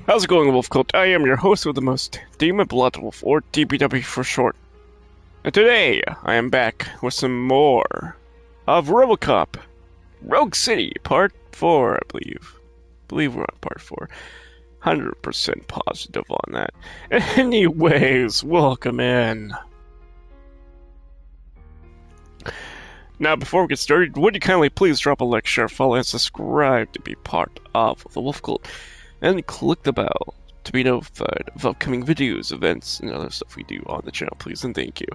How's it going, Wolf Cult? I am your host with the most, Demonbloodwolf, or DBW for short. And today, I am back with some more of RoboCop, Rogue City, Part 4, I believe. I believe we're on Part 4. 100% positive on that. Anyways, welcome in. Now, before we get started, would you kindly please drop a like, share, follow, and subscribe to be part of the Wolf Cult, and click the bell to be notified of upcoming videos, events, and other stuff we do on the channel, please, and thank you.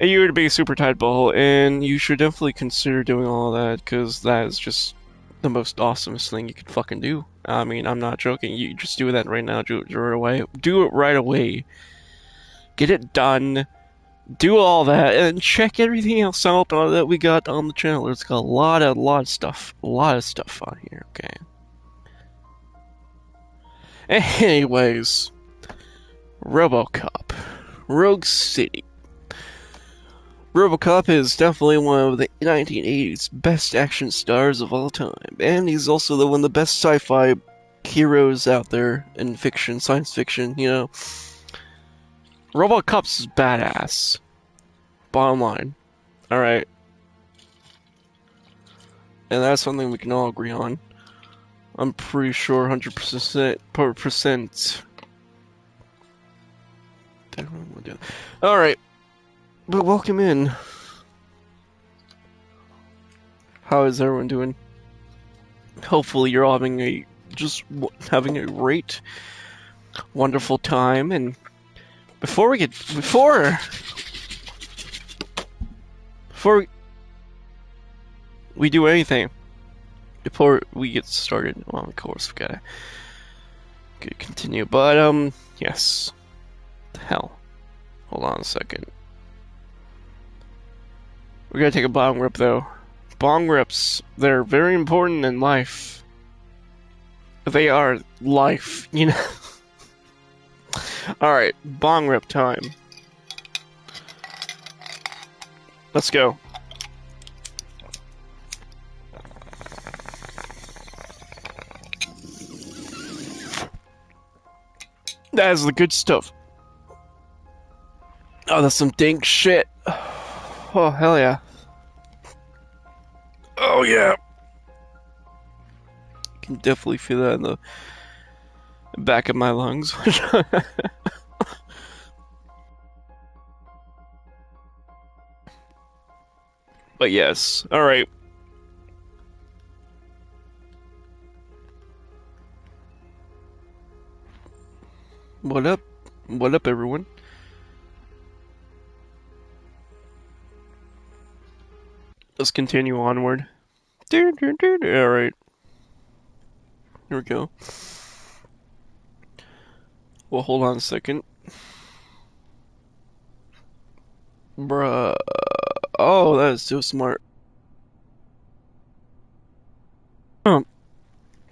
And you're to be a super tight ball, and you should definitely consider doing all that, because that is just the most awesomest thing you could fucking do. I mean, I'm not joking. You just do that right now. Do it right away. Do it right away. Get it done. Do all that, and check everything else out that we got on the channel. It's got a lot of stuff on here, okay? Anyways, RoboCop, Rogue City. RoboCop is definitely one of the 1980s best action stars of all time, and he's also one of the best sci-fi heroes out there in fiction, science fiction, you know. RoboCop's badass. Bottom line. Alright. And that's something we can all agree on. I'm pretty sure 100%. Alright. But welcome in. How is everyone doing? Hopefully you're all having a great, wonderful time. And before we do anything, before we get started, well, of course, we gotta continue, but, yes. The hell. Hold on a second. We gotta take a bong rip, though. Bong rips, they're very important in life. They are life, you know? Alright, bong rip time. Let's go. That is the good stuff. Oh, that's some dank shit. Oh, hell yeah. Oh, yeah. You can definitely feel that in the back of my lungs. But yes, alright. What up? What up, everyone? Let's continue onward. Alright. Here we go. Well, hold on a second. Bruh. Oh, that is so smart.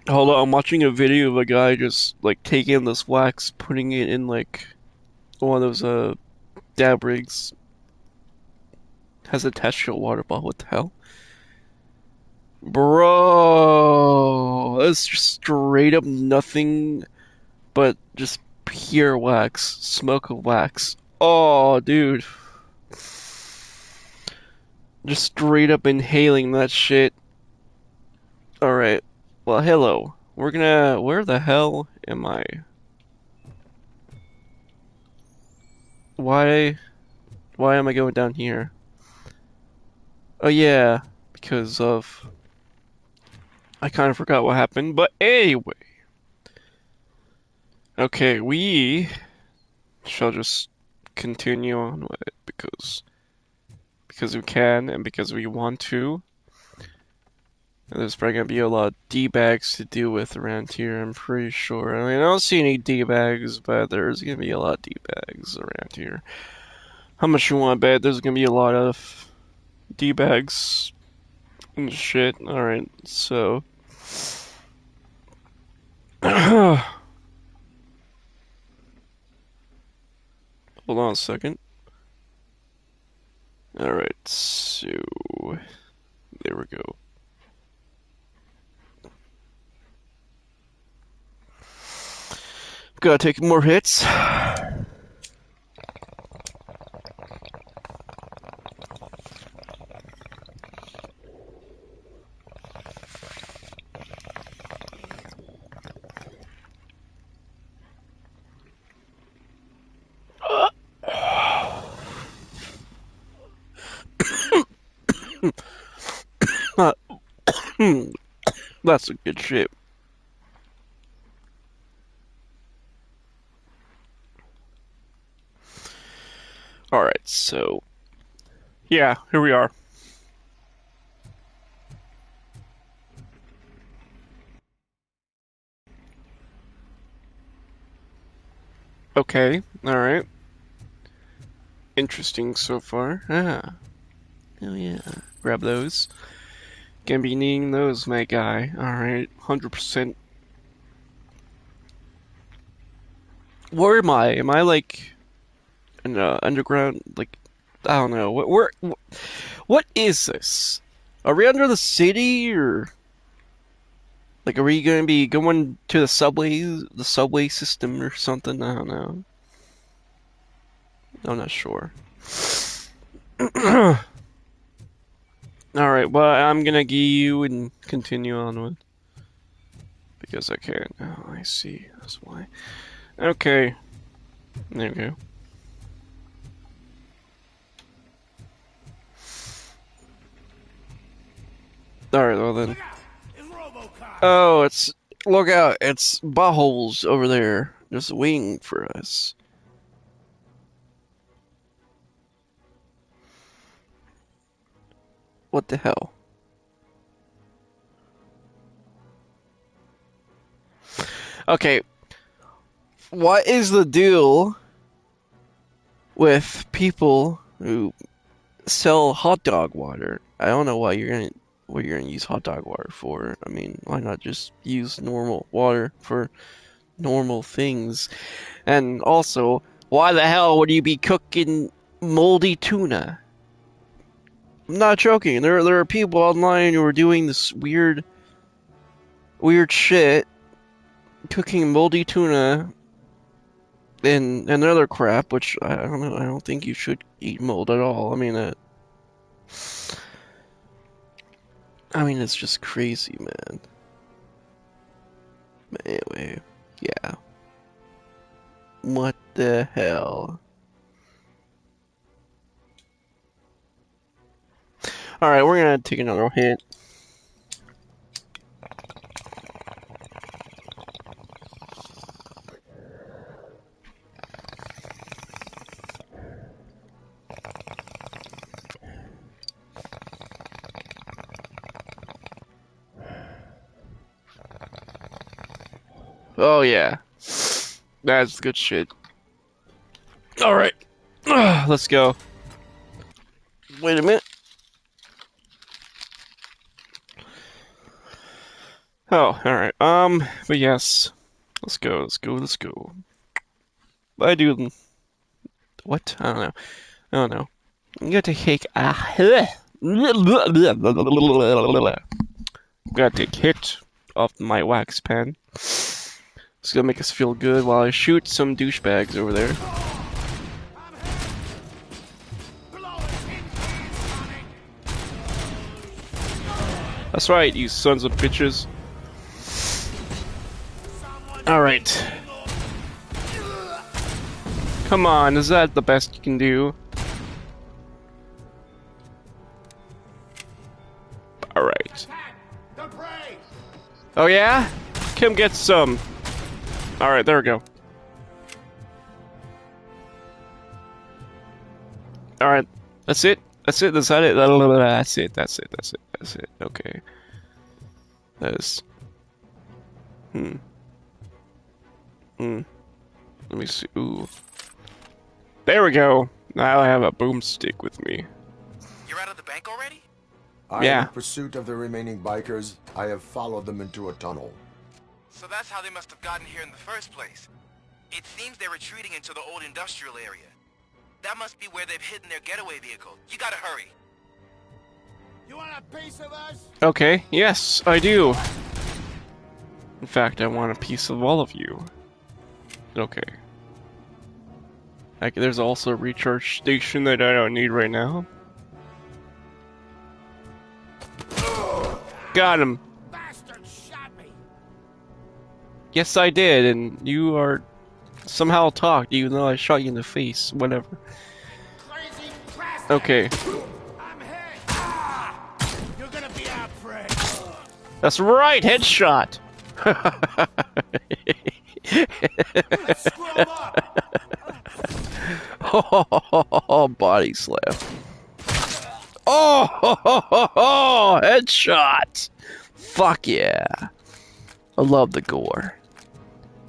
Hold on, I'm watching a video of a guy just, like, taking this wax, putting it in, like, one of those, dab rigs. Has attached to a water bottle. What the hell? Bro, that's just straight up nothing but just pure wax. Smoke of wax. Oh, dude. Just straight up inhaling that shit. Alright. Well, hello. Where the hell am I? Why am I going down here? Oh yeah, because of... I kind of forgot what happened, but anyway. Okay, we shall just continue on with it because we can and because we want to. And there's probably gonna be a lot of D-bags to deal with around here, I'm pretty sure. I mean, I don't see any D-bags, but there's gonna be a lot of D-bags around here. How much you want to bet there's gonna be a lot of D-bags and shit. Alright, so... Hold on a second. Alright, so... There we go. Gotta take more hits. That's a good shit. Alright, so... yeah, here we are. Okay, alright. Interesting so far. Ah. Oh yeah. Grab those. Gonna be needing those, my guy. Alright, 100%. Where am I? Am I like in underground? Like, I don't know. What is this? Are we under the city, or like, are we gonna be going to the subway system or something? I don't know. I'm not sure. Alright, well, I'm gonna give you and continue on with. Because I can. Oh, I see. That's why. Okay. There we go. Alright, well then. Oh, it's... look out, it's buttholes over there. Just waiting for us. What the hell? Okay. What is the deal with people who sell hot dog water? I don't know what you're gonna use hot dog water for. I mean, why not just use normal water for normal things? And also, why the hell would you be cooking moldy tuna? I'm not joking. There are people online who are doing this weird shit, cooking moldy tuna and other crap, which I don't know. I don't think you should eat mold at all. I mean, it's just crazy, man. Anyway, yeah. What the hell? Alright, we're gonna take another hit. Oh yeah. That's good shit. Alright. Let's go. Wait a minute. Oh, alright. But yes. Let's go. I do. What? I don't know. I'm gonna take gotta take hit off my wax pen. It's gonna make us feel good while I shoot some douchebags over there. That's right, you sons of bitches. Alright. Come on, is that the best you can do? Alright. Oh yeah? Come get some. Alright, there we go. Alright, that's it? Is that it? That's it. Okay. That is... Let me see. Ooh. There we go. Now I have a boomstick with me. You're out of the bank already? Yeah. In pursuit of the remaining bikers, I have followed them into a tunnel. So that's how they must have gotten here in the first place. It seems they're retreating into the old industrial area. That must be where they've hidden their getaway vehicle. You gotta hurry. You want a piece of us? Okay, yes, I do. In fact, I want a piece of all of you. Okay. There's also a recharge station that I don't need right now. Got him! Bastard shot me! Yes, I did, and you are somehow talked, even though I shot you in the face. Whatever. Crazy bastard! Okay. I'm hit! Ah! You're gonna be our prey! That's right, headshot! Let's screw him up! Oh, body slap. Oh, headshot! Fuck yeah. I love the gore.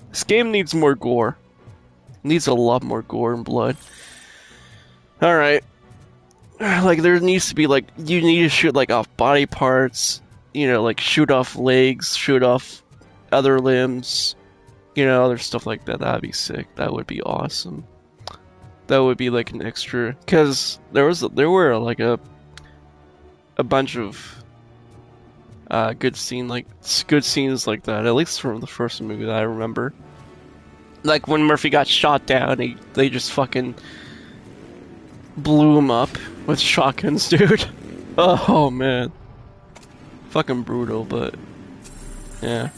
This game needs more gore. Needs a lot more gore and blood. Alright. Like, there needs to be, like, you need to shoot, like, off body parts. You know, like, shoot off legs, shoot off other limbs. You know, other stuff like that. That'd be sick. That would be awesome. That would be, like, an extra. Because there were, like, a bunch of good scenes like that, at least from the first movie that I remember. Like when Murphy got shot down, they just fucking blew him up with shotguns, dude. Oh man, fucking brutal, but yeah.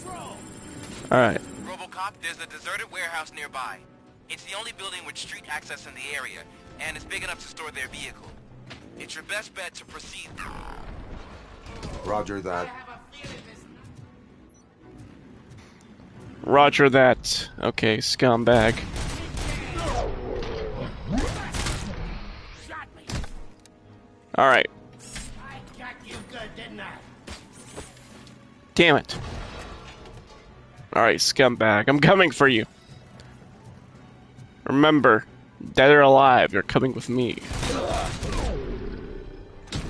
All right. RoboCop, there's a deserted warehouse nearby. It's the only building with street access in the area, and it's big enough to store their vehicle. It's your best bet to proceed. Roger that. Roger that. Okay, scumbag. Alright. I got you good, didn't I? Damn it. Alright, scumbag. I'm coming for you. Remember, dead or alive, you're coming with me.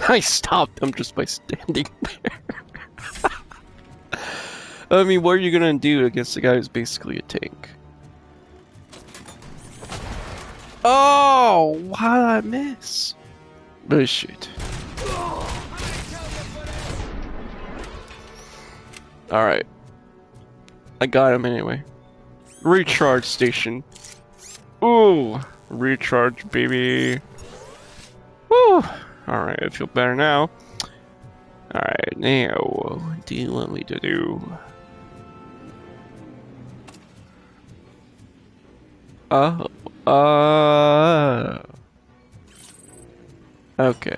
I stopped him just by standing there. I mean, what are you gonna do against a guy who's basically a tank? Oh, how did I miss? Bullshit. Alright. I got him anyway. Recharge station. Ooh, recharge, baby. Woo! Alright, I feel better now. Alright, now, what do you want me to do? Okay.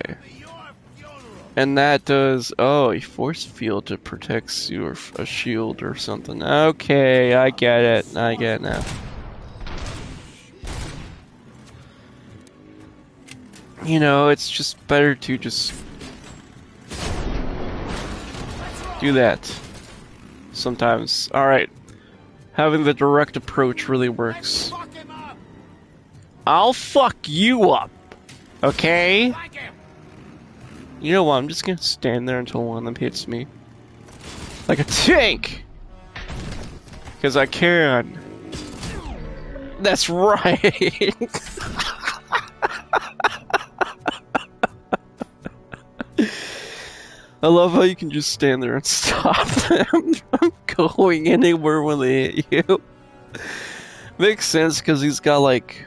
And that does, oh, a force field that protects you, or a shield or something. Okay, I get it. I get it now. You know, it's just better to just do that sometimes. Alright. Having the direct approach really works. I'll fuck you up. Okay? You know what? I'm just gonna stand there until one of them hits me. Like a tank! Because I can. That's right! I love how you can just stand there and stop them from going anywhere when they hit you. Makes sense because he's got like,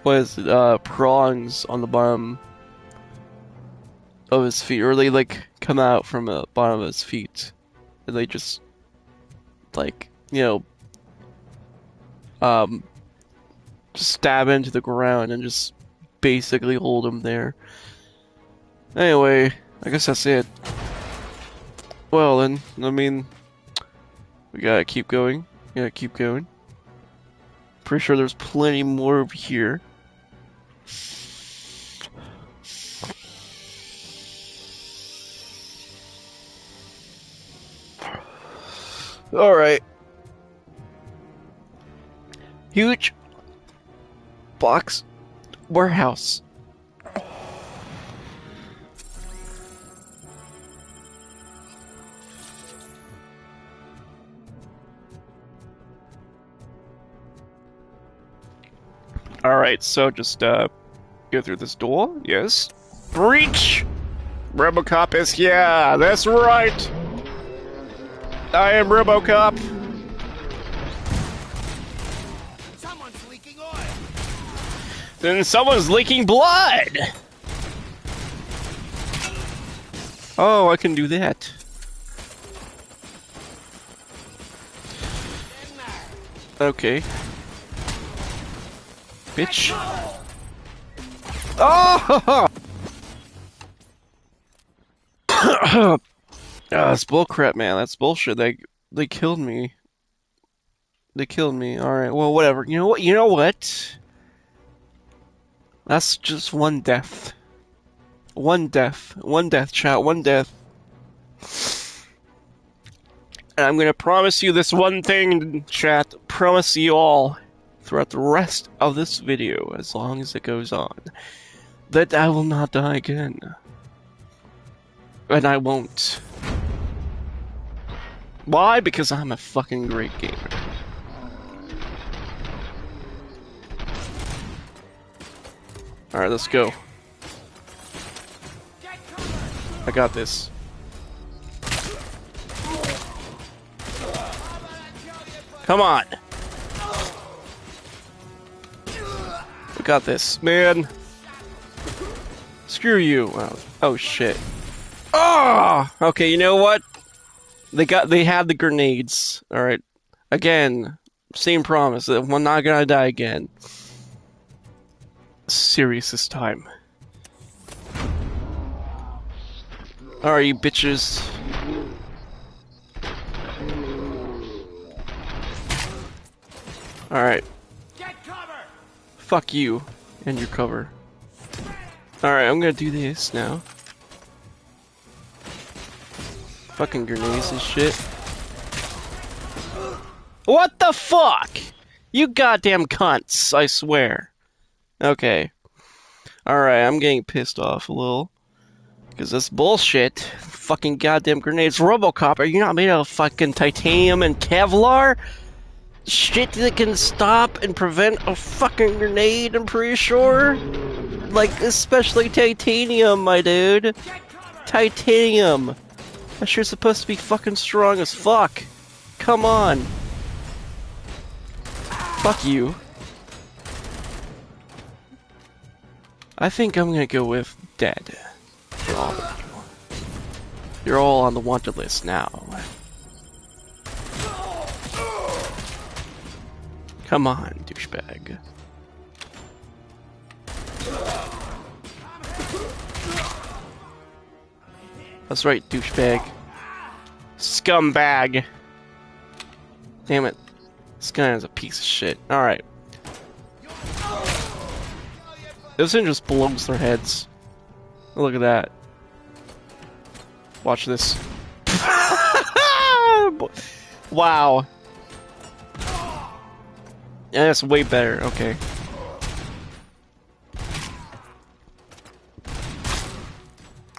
what is it, prongs on the bottom of his feet, or they like come out from the bottom of his feet, and they just like, you know, just stab into the ground and just basically hold him there. Anyway, I guess that's it. Well then, I mean, we gotta keep going. Pretty sure there's plenty more over here. Alright. Huge box warehouse. Alright, so just go through this door, yes. Breach! RoboCop is here, that's right! I am RoboCop! Then someone's leaking blood! Oh, I can do that. Okay. Bitch. Oh! That's bullcrap, man. That's bullshit. They killed me. They killed me. Alright, well, whatever. You know what? You know what? That's just one death. One death. One death, chat. One death. And I'm gonna promise you this one thing, chat. Promise you all, throughout the rest of this video, as long as it goes on, that I will not die again. And I won't. Why? Because I'm a fucking great gamer. Alright, let's go. I got this. Come on! We got this, man. Screw you. Oh shit. Oh! Okay, you know what? They had the grenades. Alright. Again, same promise that we're not gonna die again. Serious this time. Alright, you bitches. Alright. Fuck you and your cover. Alright, I'm gonna do this now. Fucking grenades and shit. What the fuck? You goddamn cunts, I swear. Okay. Alright, I'm getting pissed off a little. Because this bullshit. Fucking goddamn grenades. RoboCop, are you not made out of fucking titanium and Kevlar? Shit that can stop and prevent a fucking grenade, I'm pretty sure? Like, especially titanium, my dude. Titanium. That shit's supposed to be fucking strong as fuck. Come on. Fuck you. I think I'm gonna go with dead. For all of you. You're all on the wanted list now. Come on, douchebag. That's right, douchebag. Scumbag. Damn it. This guy is a piece of shit. Alright. This thing just blows their heads. Look at that. Watch this. Wow. Yeah, that's way better. Okay.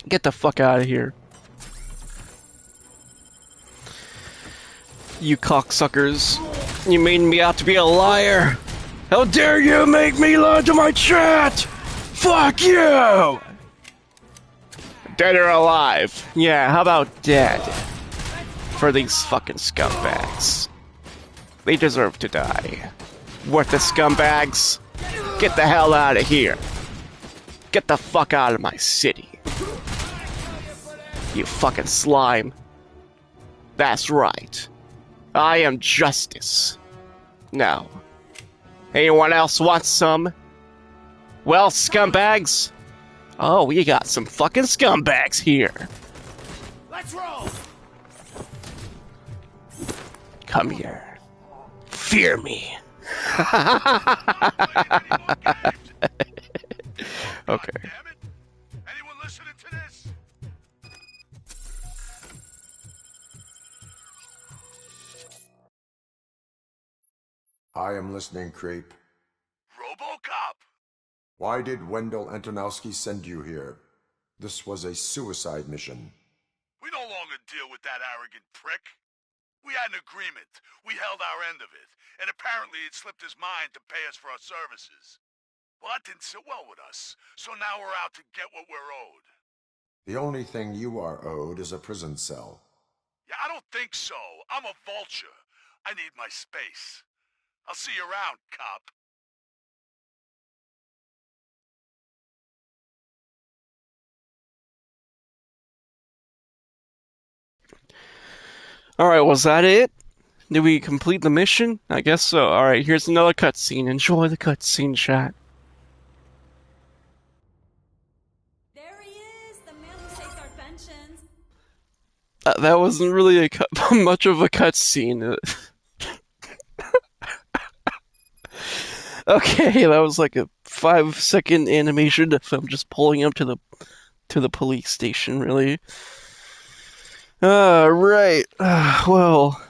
Get the fuck out of here. You cocksuckers. You made me out to be a liar. How dare you make me lie to my chat? Fuck you! Dead or alive? Yeah, how about dead? For these fucking scumbags. They deserve to die. Worthless scumbags. Get the hell out of here. Get the fuck out of my city. You fucking slime. That's right. I am justice. Now, anyone else want some? Well, scumbags. Oh, we got some fucking scumbags here. Let's roll. Come here. Fear me. Okay. Damn it. Anyone listening to this? I am listening, creep. RoboCop. Why did Wendell Antonowski send you here? This was a suicide mission. We no longer deal with that arrogant prick. We had an agreement. We held our end of it. And apparently it slipped his mind to pay us for our services. Well, that didn't sit well with us. So now we're out to get what we're owed. The only thing you are owed is a prison cell. Yeah, I don't think so. I'm a vulture. I need my space. I'll see you around, cop. Alright, was that it? Did we complete the mission? I guess so. Alright, here's another cutscene. Enjoy the cutscene, chat. There he is, the man who saved our pensions. That wasn't really much of a cutscene. Okay, that was like a 5-second animation of him just pulling up to the police station, really. Right. Well,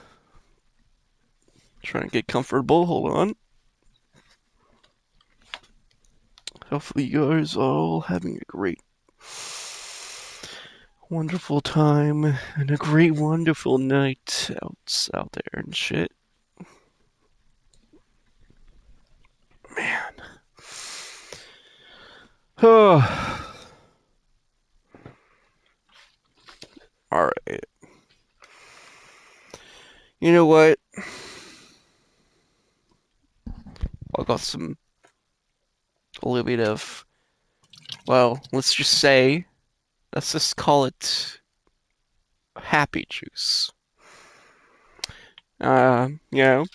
trying to get comfortable. Hold on. Hopefully you guys are all having a great, wonderful time and a great, wonderful night out there and shit. Man. Oh. Alright. You know what? I got a little bit of, well, let's just call it happy juice. You know.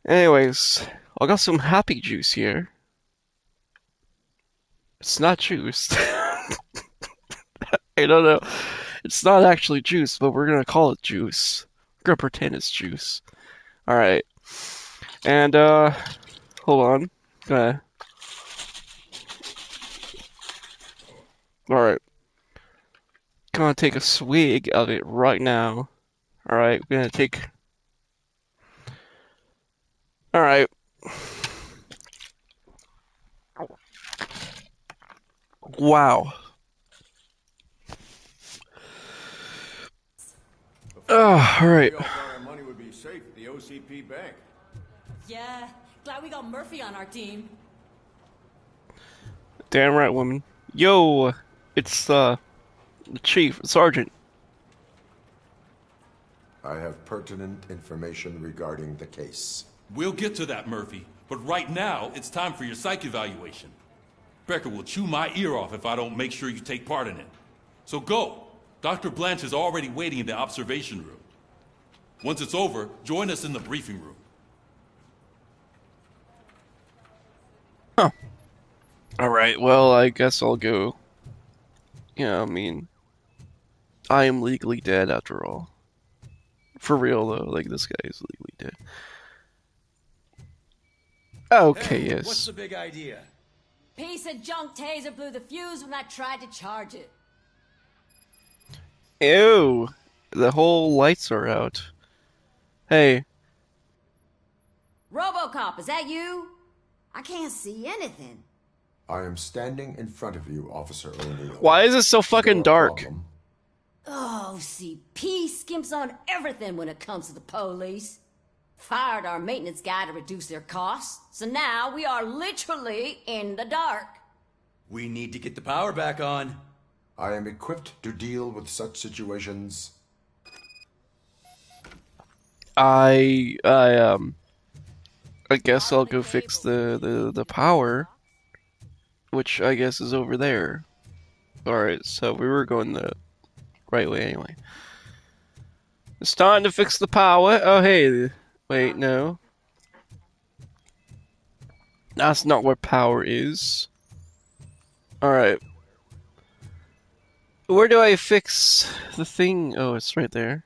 Anyways, I got some happy juice here. It's not juice. I don't know. It's not actually juice, but we're gonna call it juice. We're gonna pretend it's juice. Alright. And, hold on. Alright. Gonna take a swig of it right now. Alright, we're gonna take... Alright. Wow. Alright. We all thought our money would be safe at the OCP bank. Yeah, glad we got Murphy on our team. Damn right, woman. Yo, it's, the chief, sergeant. I have pertinent information regarding the case. We'll get to that, Murphy. But right now, it's time for your psych evaluation. Becker will chew my ear off if I don't make sure you take part in it. So go. Dr. Blanche is already waiting in the observation room. Once it's over, join us in the briefing room. Huh. Alright, well, I guess I'll go. Yeah, I mean, I am legally dead after all. For real, though, like, this guy is legally dead. Okay, Hey, yes. what's the big idea? Piece of junk taser blew the fuse when I tried to charge it. Ew! The whole lights are out. Hey. RoboCop, is that you? I can't see anything. I am standing in front of you, Officer O'Neill. Why is it so fucking dark? Oh, CP skimps on everything when it comes to the police. Fired our maintenance guy to reduce their costs, so now we are literally in the dark. We need to get the power back on. I am equipped to deal with such situations. I guess I'll go fix the power, which I guess is over there. Alright, so we were going the right way anyway. It's time to fix the power. Oh, hey. Wait, no. That's not where power is. Alright. Where do I fix the thing? Oh, it's right there.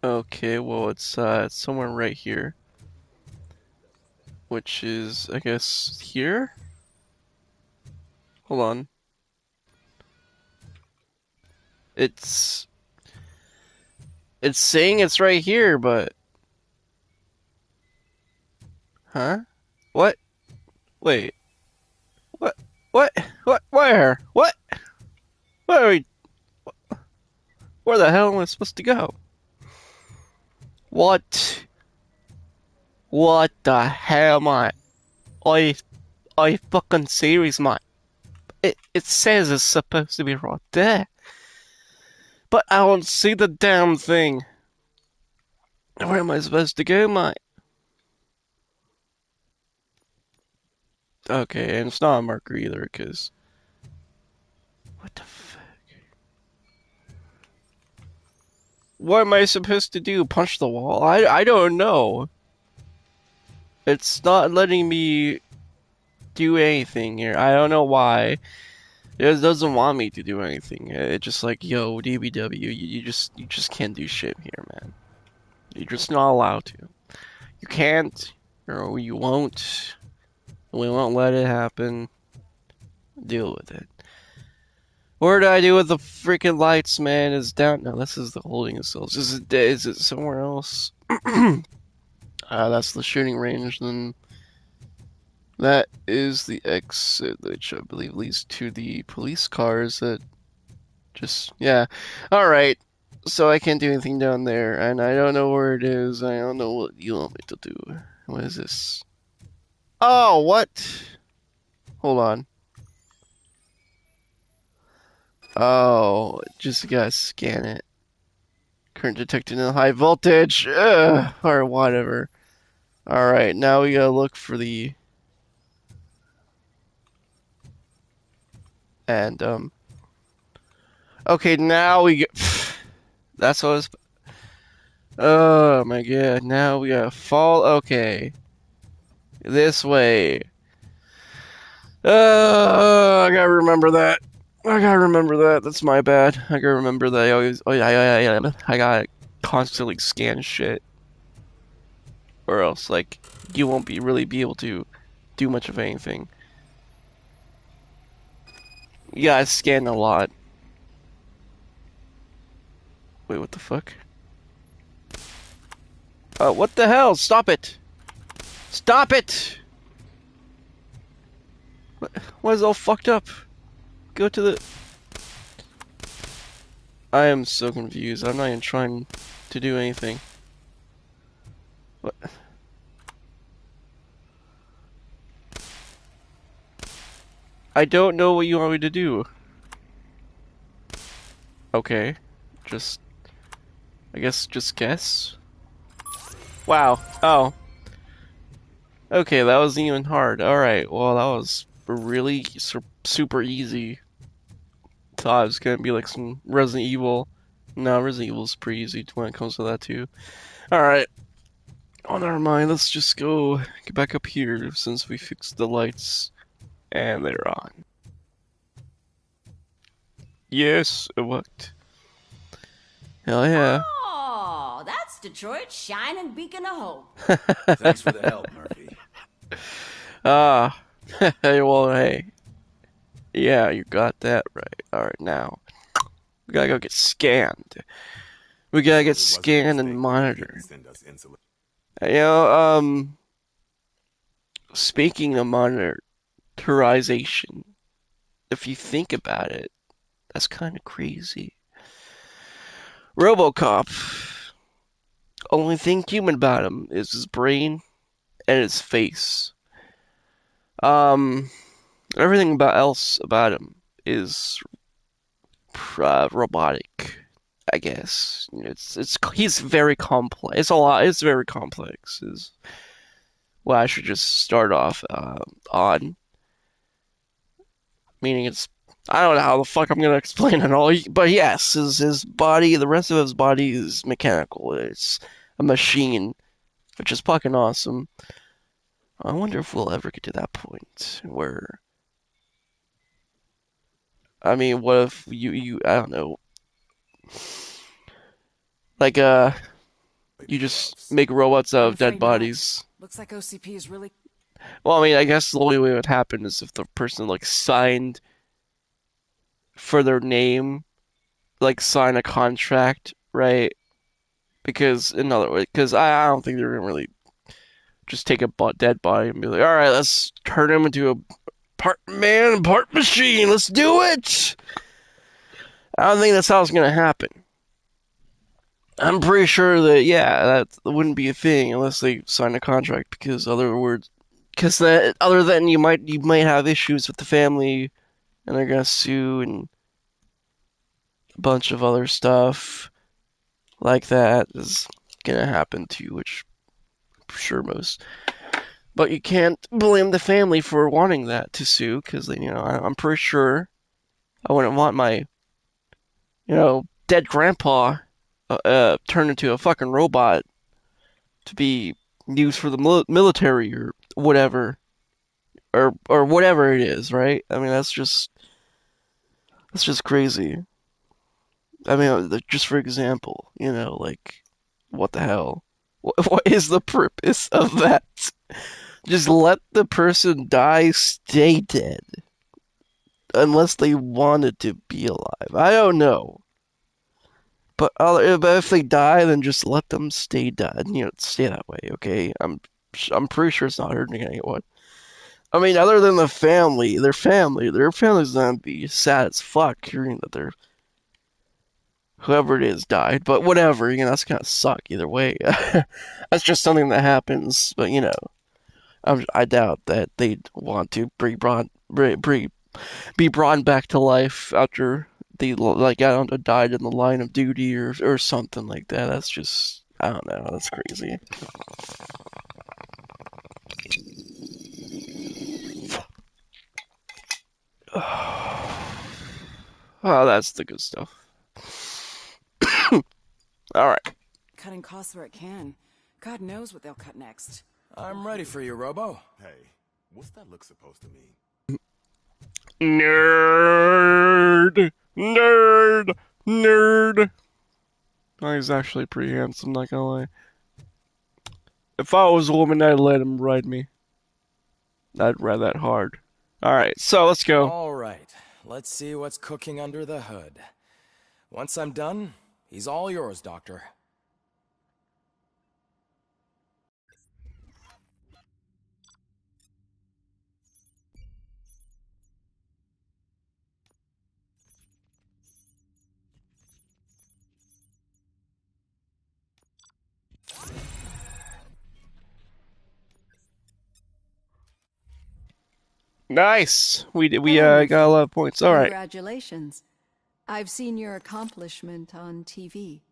Okay, well, it's somewhere right here. Which is, I guess, here? Hold on. It's saying it's right here, but... Huh? What? Wait. What? What? What? Where? What? Where are we? Where the hell am I supposed to go? What? What the hell, mate? Are you fucking serious, mate? It says it's supposed to be right there. But I don't see the damn thing. Where am I supposed to go, mate? Okay, and it's not a marker either, because... What the fuck? What am I supposed to do? Punch the wall? I don't know. It's not letting me do anything here. I don't know why. It doesn't want me to do anything. It's just like, yo, DBW, you just can't do shit here, man. You're just not allowed to. You can't, or you won't. We won't let it happen. Deal with it. What did I do with the freaking lights, man? Is down. No, this is the holding cells. Is it somewhere else? That's the shooting range. Then that is the exit, which I believe leads to the police cars. That just yeah. All right. So I can't do anything down there, and I don't know where it is. I don't know what you want me to do. What is this? Oh, what? Hold on. Oh, just gotta scan it. Current detected in high voltage. Ugh, or whatever. Alright, now we gotta look for the... And, okay, now we get... That's what I was... Oh my god, now we gotta fall... Okay. This way. I gotta remember that. I gotta remember that. That's my bad. I gotta remember that. I always, I gotta constantly scan shit, or else like you won't really be able to do much of anything. You gotta scan a lot. Wait, what the fuck? What the hell? Stop it! Stop it! What is all fucked up? Go to the... I am so confused. I'm not even trying to do anything. What? I don't know what you want me to do. Okay. Just... I guess just guess? Wow. Oh. Okay, that wasn't even hard. Alright, well that was really super easy. Thought it was gonna be like some Resident Evil. No, Resident Evil's pretty easy when it comes to that too. Alright. Oh, never mind. Let's just go get back up here since we fixed the lights. And they're on. Yes, it worked. Hell yeah. Oh, that's Detroit's shining beacon of hope. Thanks for the help, Murphy. Hey, well, hey. Yeah, you got that right. Alright, now. We gotta go get scanned. We gotta get scanned and monitored. You know, speaking of monitorization, if you think about it, that's kind of crazy. RoboCop, only thing human about him is his brain and his face. Everything else about him is robotic, I guess. He's very complex. It's very complex. Well, I should just start off on. Meaning I don't know how the fuck I'm gonna explain it all, but yes, his body, the rest of his body is mechanical. It's a machine, which is fucking awesome. I wonder if we'll ever get to that point where, I mean, what if I don't know, like you just make robots out of dead bodies. Looks like OCP is really... Well, I mean, I guess the only way it would happen is if the person like signed for their name, like sign a contract, right? Because in other words, because I don't think they're gonna really just take a dead body and be like, all right, let's turn him into a part man, part machine. Let's do it. I don't think that's how it's gonna happen. I'm pretty sure that that wouldn't be a thing unless they sign a contract. Because other than you might have issues with the family, and they're gonna sue and a bunch of other stuff like that is gonna happen too, which I'm sure most. But you can't blame the family for wanting that to sue, because I'm pretty sure I wouldn't want my dead grandpa turned into a fucking robot to be used for the military or whatever, or whatever it is, right? I mean, that's just crazy. I mean, just for example, like, what the hell? What is the purpose of that? Just let the person die, stay dead, unless they wanted to be alive. I don't know. But if they die, then just let them stay dead. Stay that way, okay? I'm pretty sure it's not hurting anyone. I mean, other than their family's gonna be sad as fuck hearing that their whoever it is died. But whatever, that's gonna suck either way. That's just something that happens. But I doubt that they'd want to be brought back to life after they like died in the line of duty or something like that. That's just, I don't know. That's crazy. Oh, that's the good stuff. All right. Cutting costs where it can. God knows what they'll cut next. I'm ready for you, Robo. Hey, what's that look supposed to mean? Nerd! Nerd! Nerd! Oh, he's actually pretty handsome, not gonna lie. If I was a woman, I'd let him ride me. I'd ride that hard. Alright, so let's go. Alright, let's see what's cooking under the hood. Once I'm done, he's all yours, Doctor. Nice! We Hello, got a lot of points. Alright. Congratulations. I've seen your accomplishment on TV.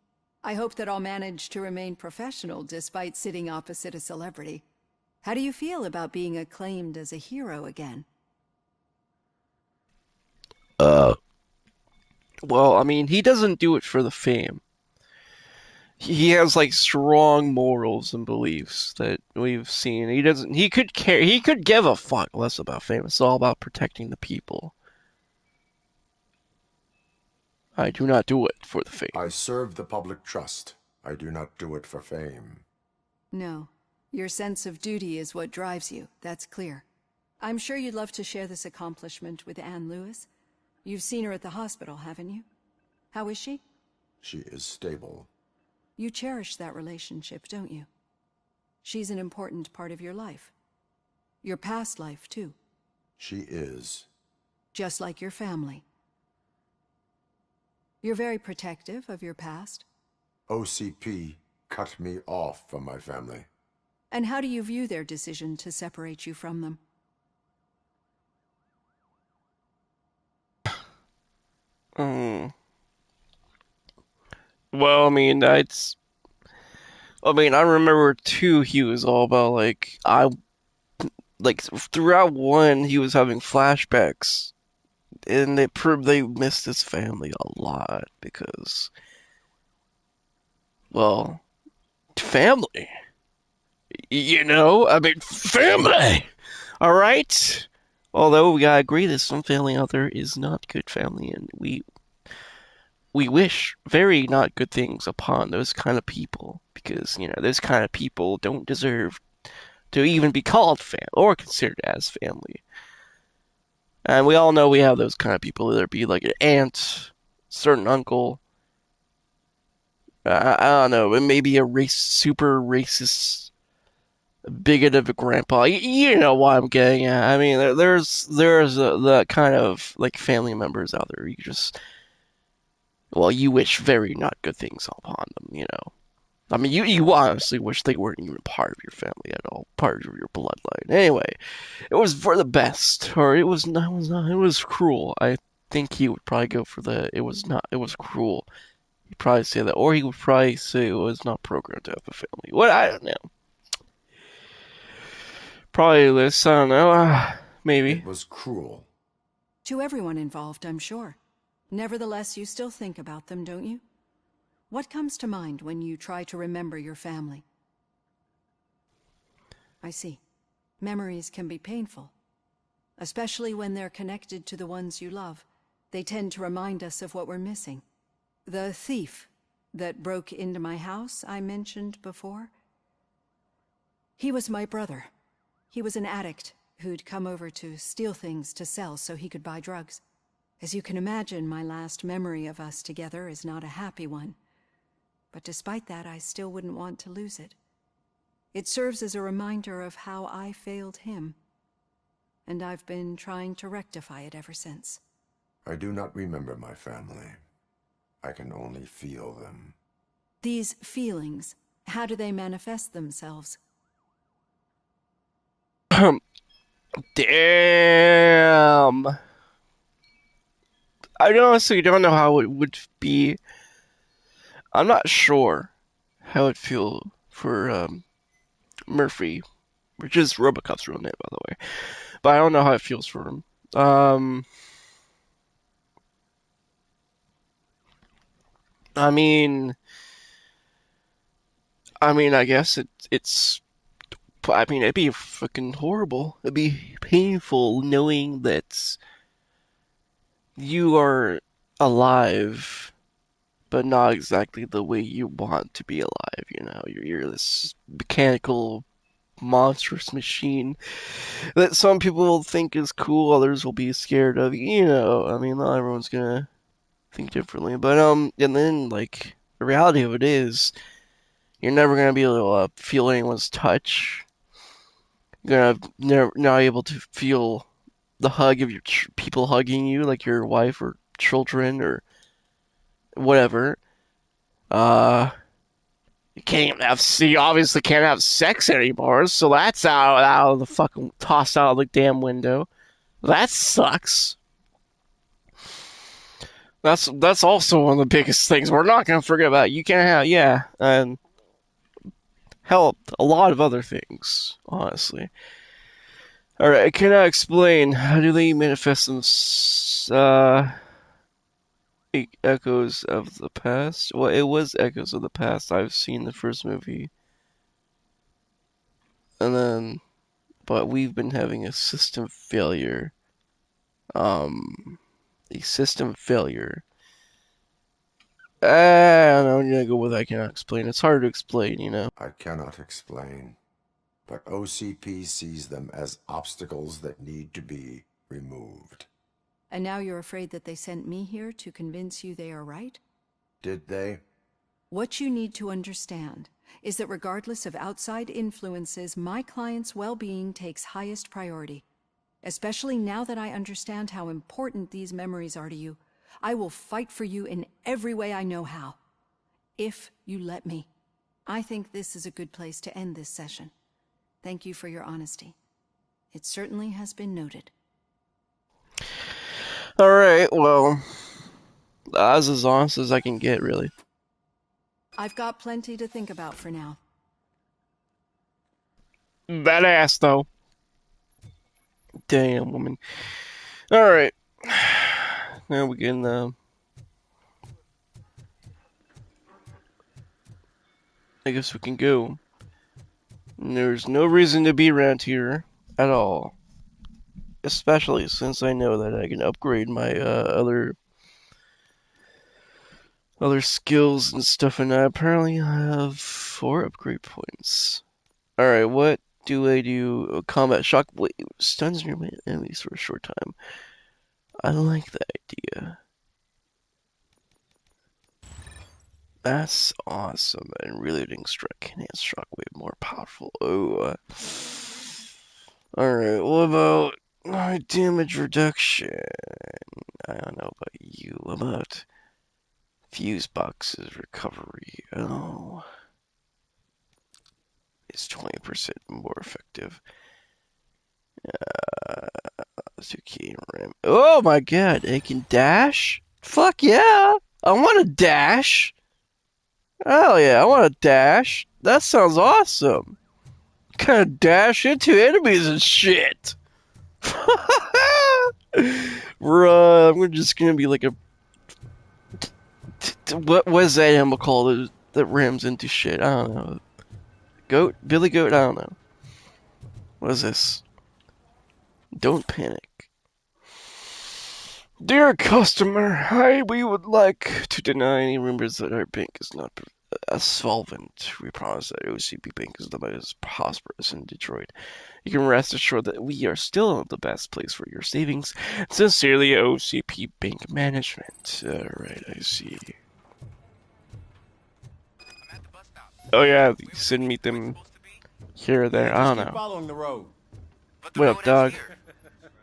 I hope that I'll manage to remain professional despite sitting opposite a celebrity. How do you feel about being acclaimed as a hero again? Well, I mean, he doesn't do it for the fame. He has like strong morals and beliefs that we've seen. He could care, he could give a fuck less about fame. It's all about protecting the people. I do not do it for the fame. I serve the public trust. I do not do it for fame. No. Your sense of duty is what drives you, that's clear. I'm sure you'd love to share this accomplishment with Anne Lewis. You've seen her at the hospital, haven't you? How is she? She is stable. You cherish that relationship, don't you? She's an important part of your life. Your past life, too. She is. Just like your family. You're very protective of your past. OCP cut me off from my family. And how do you view their decision to separate you from them? Well, I mean, I remember too. He was all about throughout one, he was having flashbacks, and they proved they missed his family a lot because, well, family. I mean, family. All right. Although we gotta agree that some family out there is not good family, and we wish very not good things upon those kind of people because those kind of people don't deserve to even be called family or considered as family. And we all know we have those kind of people, whether it be like an aunt, certain uncle, I don't know, maybe a super racist, bigot of a grandpa. You know what I'm getting at. I mean, there's the kind of like family members out there you wish very not good things upon them. I mean, you honestly wish they weren't even part of your family at all, part of your bloodline. Anyway, it was for the best, or it was not. It was cruel. I think he would probably go for it was not. It was cruel. He'd probably say that, or he would probably say it was not programmed to have a family. What, I don't know. Probably this. I don't know. Maybe. It was cruel. To everyone involved, I'm sure. Nevertheless, you still think about them, don't you? What comes to mind when you try to remember your family? I see. Memories can be painful, especially when they're connected to the ones you love. They tend to remind us of what we're missing. The thief that broke into my house I mentioned before, he was my brother. He was an addict who'd come over to steal things to sell so he could buy drugs. As you can imagine, my last memory of us together is not a happy one. But despite that, I still wouldn't want to lose it. It serves as a reminder of how I failed him. And I've been trying to rectify it ever since. I do not remember my family. I can only feel them. These feelings, how do they manifest themselves? Damn. I honestly don't know how it would be. I'm not sure how it'd feel for Murphy, which is RoboCop's real name, by the way. But I don't know how it feels for him. I mean, I guess it's. I mean, it'd be fucking horrible. It'd be painful knowing that you are alive, but not exactly the way you want to be alive. You know, you're this mechanical, monstrous machine that some people will think is cool, others will be scared of. You know, I mean, not everyone's gonna think differently, but and then like the reality of it is, you're never gonna be able to feel anyone's touch. You're never not able to feel the hug of your people hugging you, like your wife or children or whatever. You can't even you obviously can't have sex anymore, so that's out of the fucking tossed out of the damn window. That sucks. That's also one of the biggest things we're not gonna forget about. You can't have and hell, a lot of other things, honestly. Alright, I cannot explain. How do they manifest echoes of the past? Well, it was echoes of the past. I've seen the first movie. And then, but we've been having a system failure. A system failure. I don't know, I'm gonna go with I cannot explain. It's hard to explain, you know? I cannot explain, but OCP sees them as obstacles that need to be removed. And now you're afraid that they sent me here to convince you they are right? Did they? What you need to understand is that regardless of outside influences, my client's well-being takes highest priority. Especially now that I understand how important these memories are to you. I will fight for you in every way I know how. If you let me. I think this is a good place to end this session. Thank you for your honesty. It certainly has been noted. Alright, well, that's as honest as I can get, really. I've got plenty to think about for now. Badass, though. Damn, woman. Alright. Now we can, I guess we can go. There's no reason to be around here at all. Especially since I know that I can upgrade my other skills and stuff, and I apparently have 4 upgrade points. Alright, what do I do? Combat shock wave stuns your enemies for a short time. I like that idea. That's awesome. And reloading strike enhanced shockwave more powerful. Oh. Alright, what about damage reduction? I don't know about you. What about fuse boxes recovery? Oh. It's 20% more effective. Let's do key ram. Oh my god, I can dash? Fuck yeah! I want to dash! Hell yeah, I want to dash. That sounds awesome. Kind of dash into enemies and shit. Bruh, I'm just gonna be like a What was that animal called that rams into shit? I don't know. Goat? Billy Goat? I don't know. What is this? Don't panic. Dear customer, we would like to deny any rumors that our bank is not solvent. We promise that OCP Bank is the most prosperous in Detroit. You can rest assured that we are still the best place for your savings. Sincerely, OCP Bank Management. Alright, I see. Oh yeah, you said meet them here or there. I don't know. Following the road. What up, dog?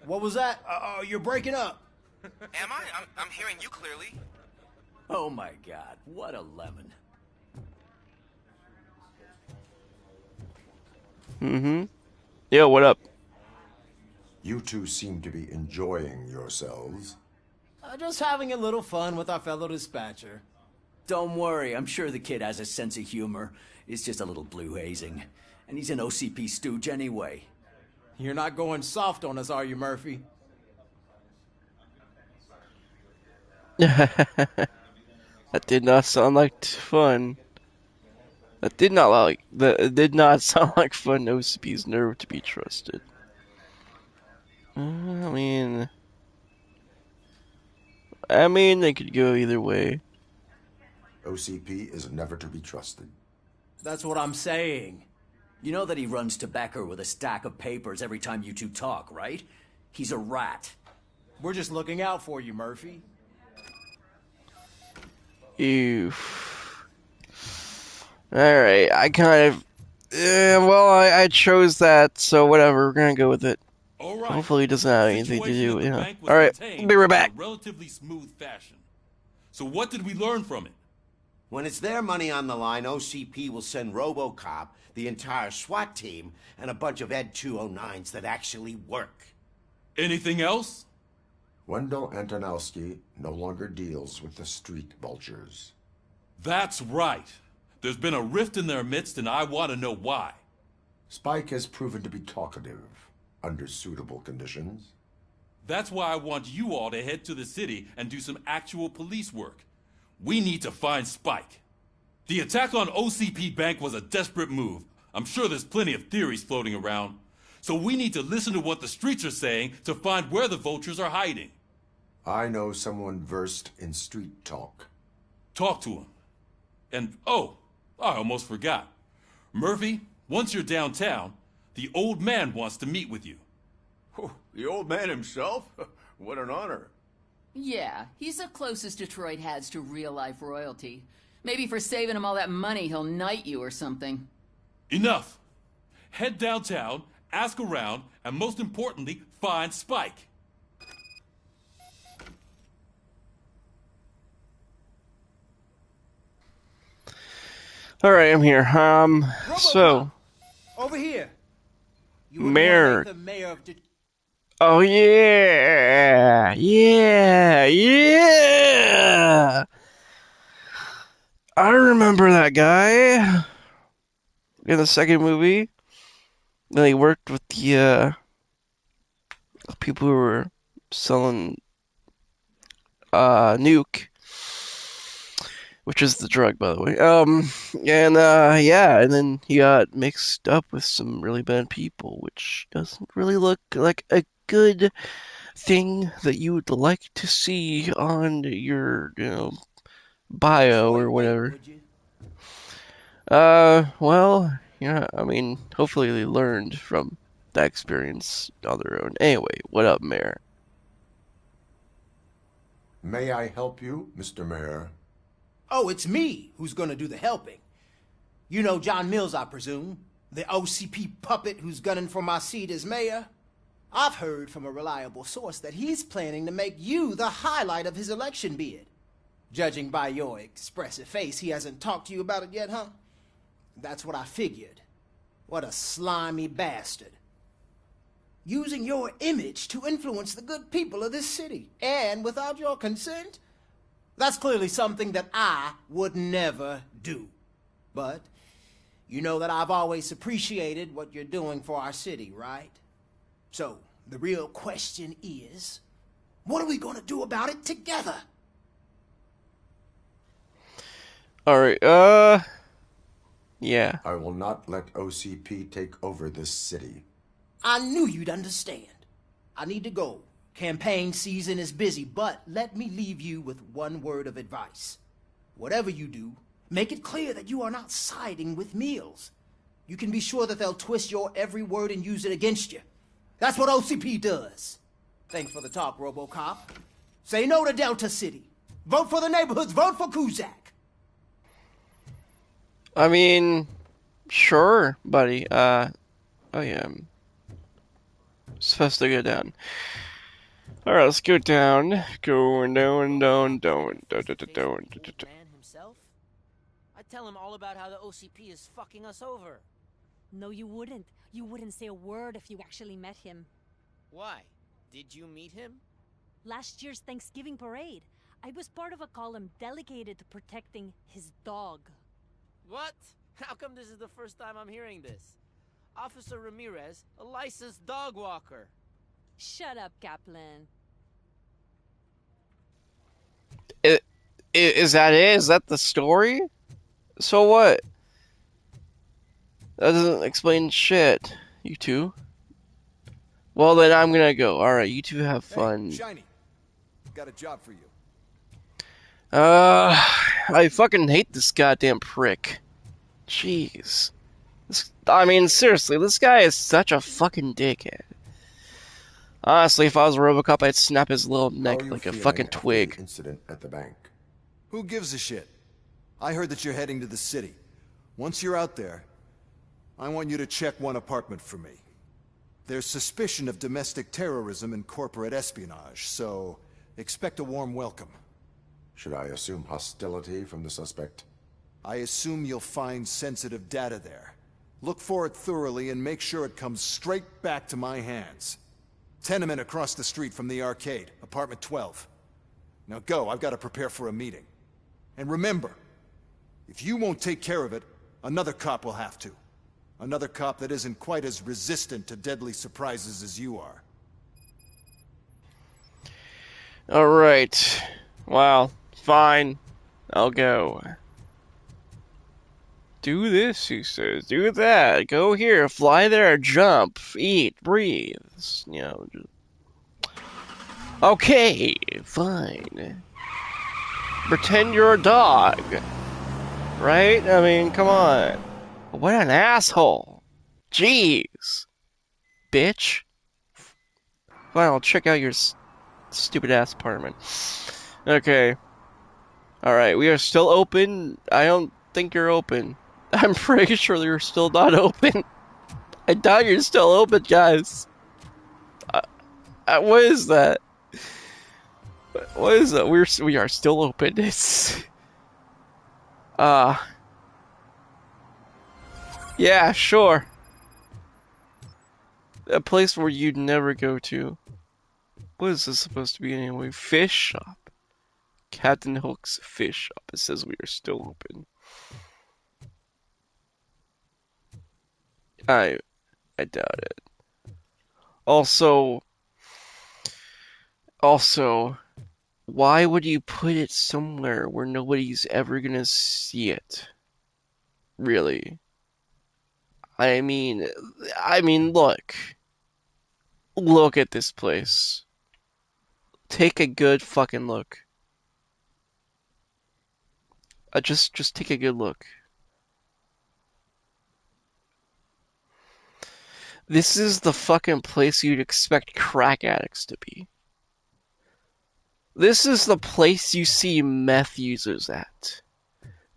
What was that? You're breaking up. Am I? I'm hearing you clearly. Oh my God, what a lemon. Mm-hmm. Yo, what up? You two seem to be enjoying yourselves. Just having a little fun with our fellow dispatcher. Don't worry, I'm sure the kid has a sense of humor. It's just a little blue hazing. And he's an OCP stooge anyway. You're not going soft on us, are you, Murphy? That did not sound like fun. That did not sound like fun. OCP's nerve to be trusted. I mean, they could go either way. OCP is never to be trusted. That's what I'm saying. You know that he runs tobacco with a stack of papers every time you two talk, right? He's a rat. We're just looking out for you, Murphy. Ew. Alright, I kind of... I chose that, so whatever, we're gonna go with it. All right. Hopefully it doesn't have anything to do with it. Alright, be right back. In a relatively smooth fashion. So what did we learn from it? When it's their money on the line, OCP will send RoboCop, the entire SWAT team, and a bunch of Ed 209s that actually work. Anything else? Wendell Antonowski no longer deals with the street vultures. That's right. There's been a rift in their midst, and I want to know why. Spike has proven to be talkative under suitable conditions. That's why I want you all to head to the city and do some actual police work. We need to find Spike. The attack on OCP Bank was a desperate move. I'm sure there's plenty of theories floating around. So we need to listen to what the streets are saying to find where the vultures are hiding. I know someone versed in street talk. Talk to him. And, oh, I almost forgot. Murphy, once you're downtown, the old man wants to meet with you. Oh, the old man himself? What an honor. Yeah, he's the closest Detroit has to real-life royalty. Maybe for saving him all that money, he'll knight you or something. Enough. Head downtown, ask around, and most importantly, find Spike. Alright, I'm here. So... Over here. Mayor... The mayor of Oh yeah, yeah. I remember that guy in the second movie. Then he worked with the people who were selling nuke, which is the drug, by the way. And then he got mixed up with some really bad people, which doesn't really look like a good thing that you would like to see on your, bio or whatever. Hopefully they learned from that experience on their own. Anyway, what up, Mayor? May I help you, Mr. Mayor? Oh, it's me who's gonna do the helping. You know John Mills, I presume? The OCP puppet who's gunning for my seat as mayor? I've heard from a reliable source that he's planning to make you the highlight of his election bid. Judging by your expressive face, he hasn't talked to you about it yet, huh? That's what I figured. What a slimy bastard. Using your image to influence the good people of this city, and without your consent? That's clearly something that I would never do. But you know that I've always appreciated what you're doing for our city, right? So, the real question is, what are we going to do about it together? Alright, yeah. I will not let OCP take over this city. I knew you'd understand. I need to go. Campaign season is busy, but let me leave you with one word of advice. Whatever you do, make it clear that you are not siding with Mills. You can be sure that they'll twist your every word and use it against you. That's what OCP does. Thanks for the talk, RoboCop. Say no to Delta City. Vote for the neighborhoods. Vote for Kuzak. I mean, sure, buddy. Oh yeah, I'm supposed to go down. Alright, let's go down. Going down. I'd tell him all about how the OCP is fucking us over. No, you wouldn't. You wouldn't say a word if you actually met him. Why? Did you meet him? Last year's Thanksgiving parade, I was part of a column dedicated to protecting his dog. What? How come this is the first time I'm hearing this? Officer Ramirez, a licensed dog walker. Shut up, Kaplan. Is that it? Is that the story? So what? That doesn't explain shit. You two? Well, then I'm gonna go. Alright, you two have fun. Hey, Shiny. Got a job for you. I fucking hate this goddamn prick. Jeez. I mean, seriously, this guy is such a fucking dickhead. Honestly, if I was a RoboCop, I'd snap his little neck like a fucking twig. Incident at the bank. Who gives a shit? I heard that you're heading to the city. Once you're out there, I want you to check one apartment for me. There's suspicion of domestic terrorism and corporate espionage, so expect a warm welcome. Should I assume hostility from the suspect? I assume you'll find sensitive data there. Look for it thoroughly and make sure it comes straight back to my hands. Tenement across the street from the arcade, apartment 12. Now go, I've got to prepare for a meeting. And remember, if you won't take care of it, another cop will have to. Another cop that isn't quite as resistant to deadly surprises as you are. Alright. Well, fine. I'll go. Do this, he says. Do that. Go here. Fly there. Jump. Eat. Breathe. You know. Okay. Fine. Pretend you're a dog. Right? I mean, come on. What an asshole. Jeez. Bitch. Fine, I'll check out your stupid ass apartment. Okay. Alright, we are still open. I don't think you're open. I'm pretty sure you're still not open. I doubt you're still open, guys. What is that? What is that? We are still open. It's yeah, sure. A place where you'd never go to. What is this supposed to be anyway? Fish shop. Captain Hook's fish shop. It says we are still open. I doubt it. Also, why would you put it somewhere where nobody's ever gonna see it? Really? I mean, look at this place. Take a good fucking look. Just take a good look. This is the fucking place you'd expect crack addicts to be. This is the place you see meth users at.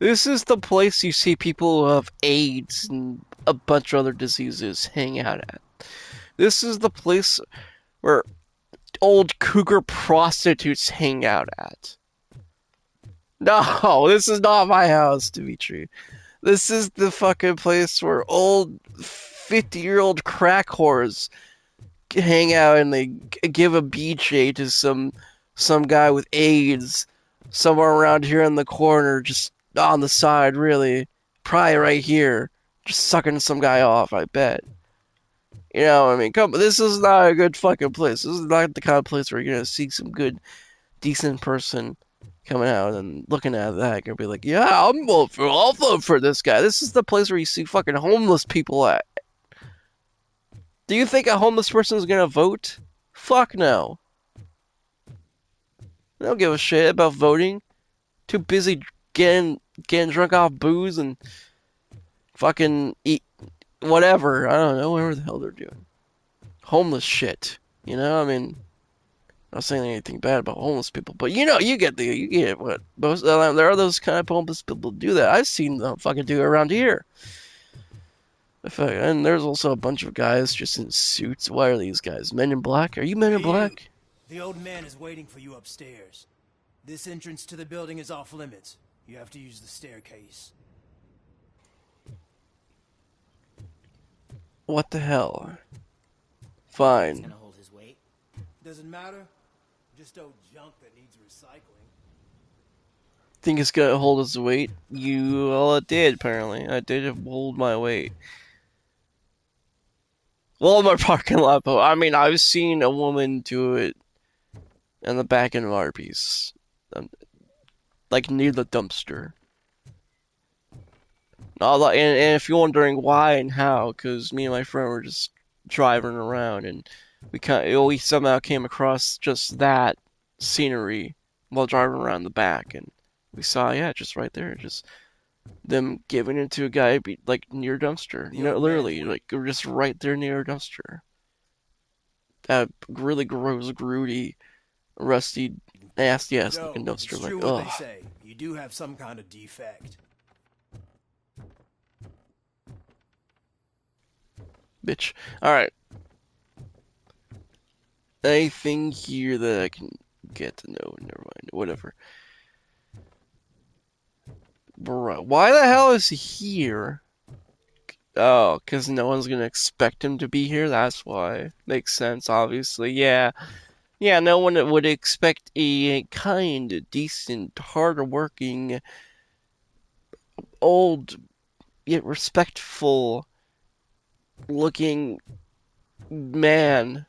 This is the place you see people who have AIDS and a bunch of other diseases hang out at. This is the place where old cougar prostitutes hang out at. No, this is not my house, Dimitri. This is the fucking place where old 50-year-old crack whores hang out and they give a BJ to some guy with AIDS somewhere around here in the corner, just on the side, really. Probably right here. Just sucking some guy off, I bet. You know, I mean, this is not a good fucking place. This is not the kind of place where you're gonna see some good, decent person coming out and looking at that, gonna be like, yeah, I'll vote for this guy. This is the place where you see fucking homeless people at. Do you think a homeless person is gonna vote? Fuck no. They don't give a shit about voting. Too busy getting drunk off booze and fucking eat whatever. I don't know, whatever the hell they're doing. Homeless shit. You know, I mean, not saying anything bad about homeless people, but you get what most there are those kind of homeless people who do that. I've seen them fucking do it around here. And there's also a bunch of guys just in suits. Why are these guys? Men in Black? Are you Men in Black? The old man is waiting for you upstairs. This entrance to the building is off limits. You have to use the staircase. What the hell? Fine. It's gonna hold his weight. Doesn't matter. Just old junk that needs recycling. Think it's gonna hold its weight? Well, it did, apparently. I did hold my weight. Well, my parking lot, but I mean, I've seen a woman do it in the back end of Arby's. Like, near the dumpster. And if you're wondering why and how, because me and my friend were just driving around, and we somehow came across just that scenery while driving around the back, and we saw, yeah, just right there, just them giving it to a guy, like, near a dumpster. You know, literally, like, just right there near a dumpster. That really gross, grooty, rusty, nasty-ass looking dumpster. It's true like, what ugh. they say. You do have some kind of defect. Bitch. Alright. Anything here that I can get to know? Never mind. Whatever. Bro, why the hell is he here? Oh, because no one's gonna expect him to be here? That's why. Makes sense, obviously. Yeah. Yeah, no one would expect a kind, decent, hard-working, old, yet respectful looking man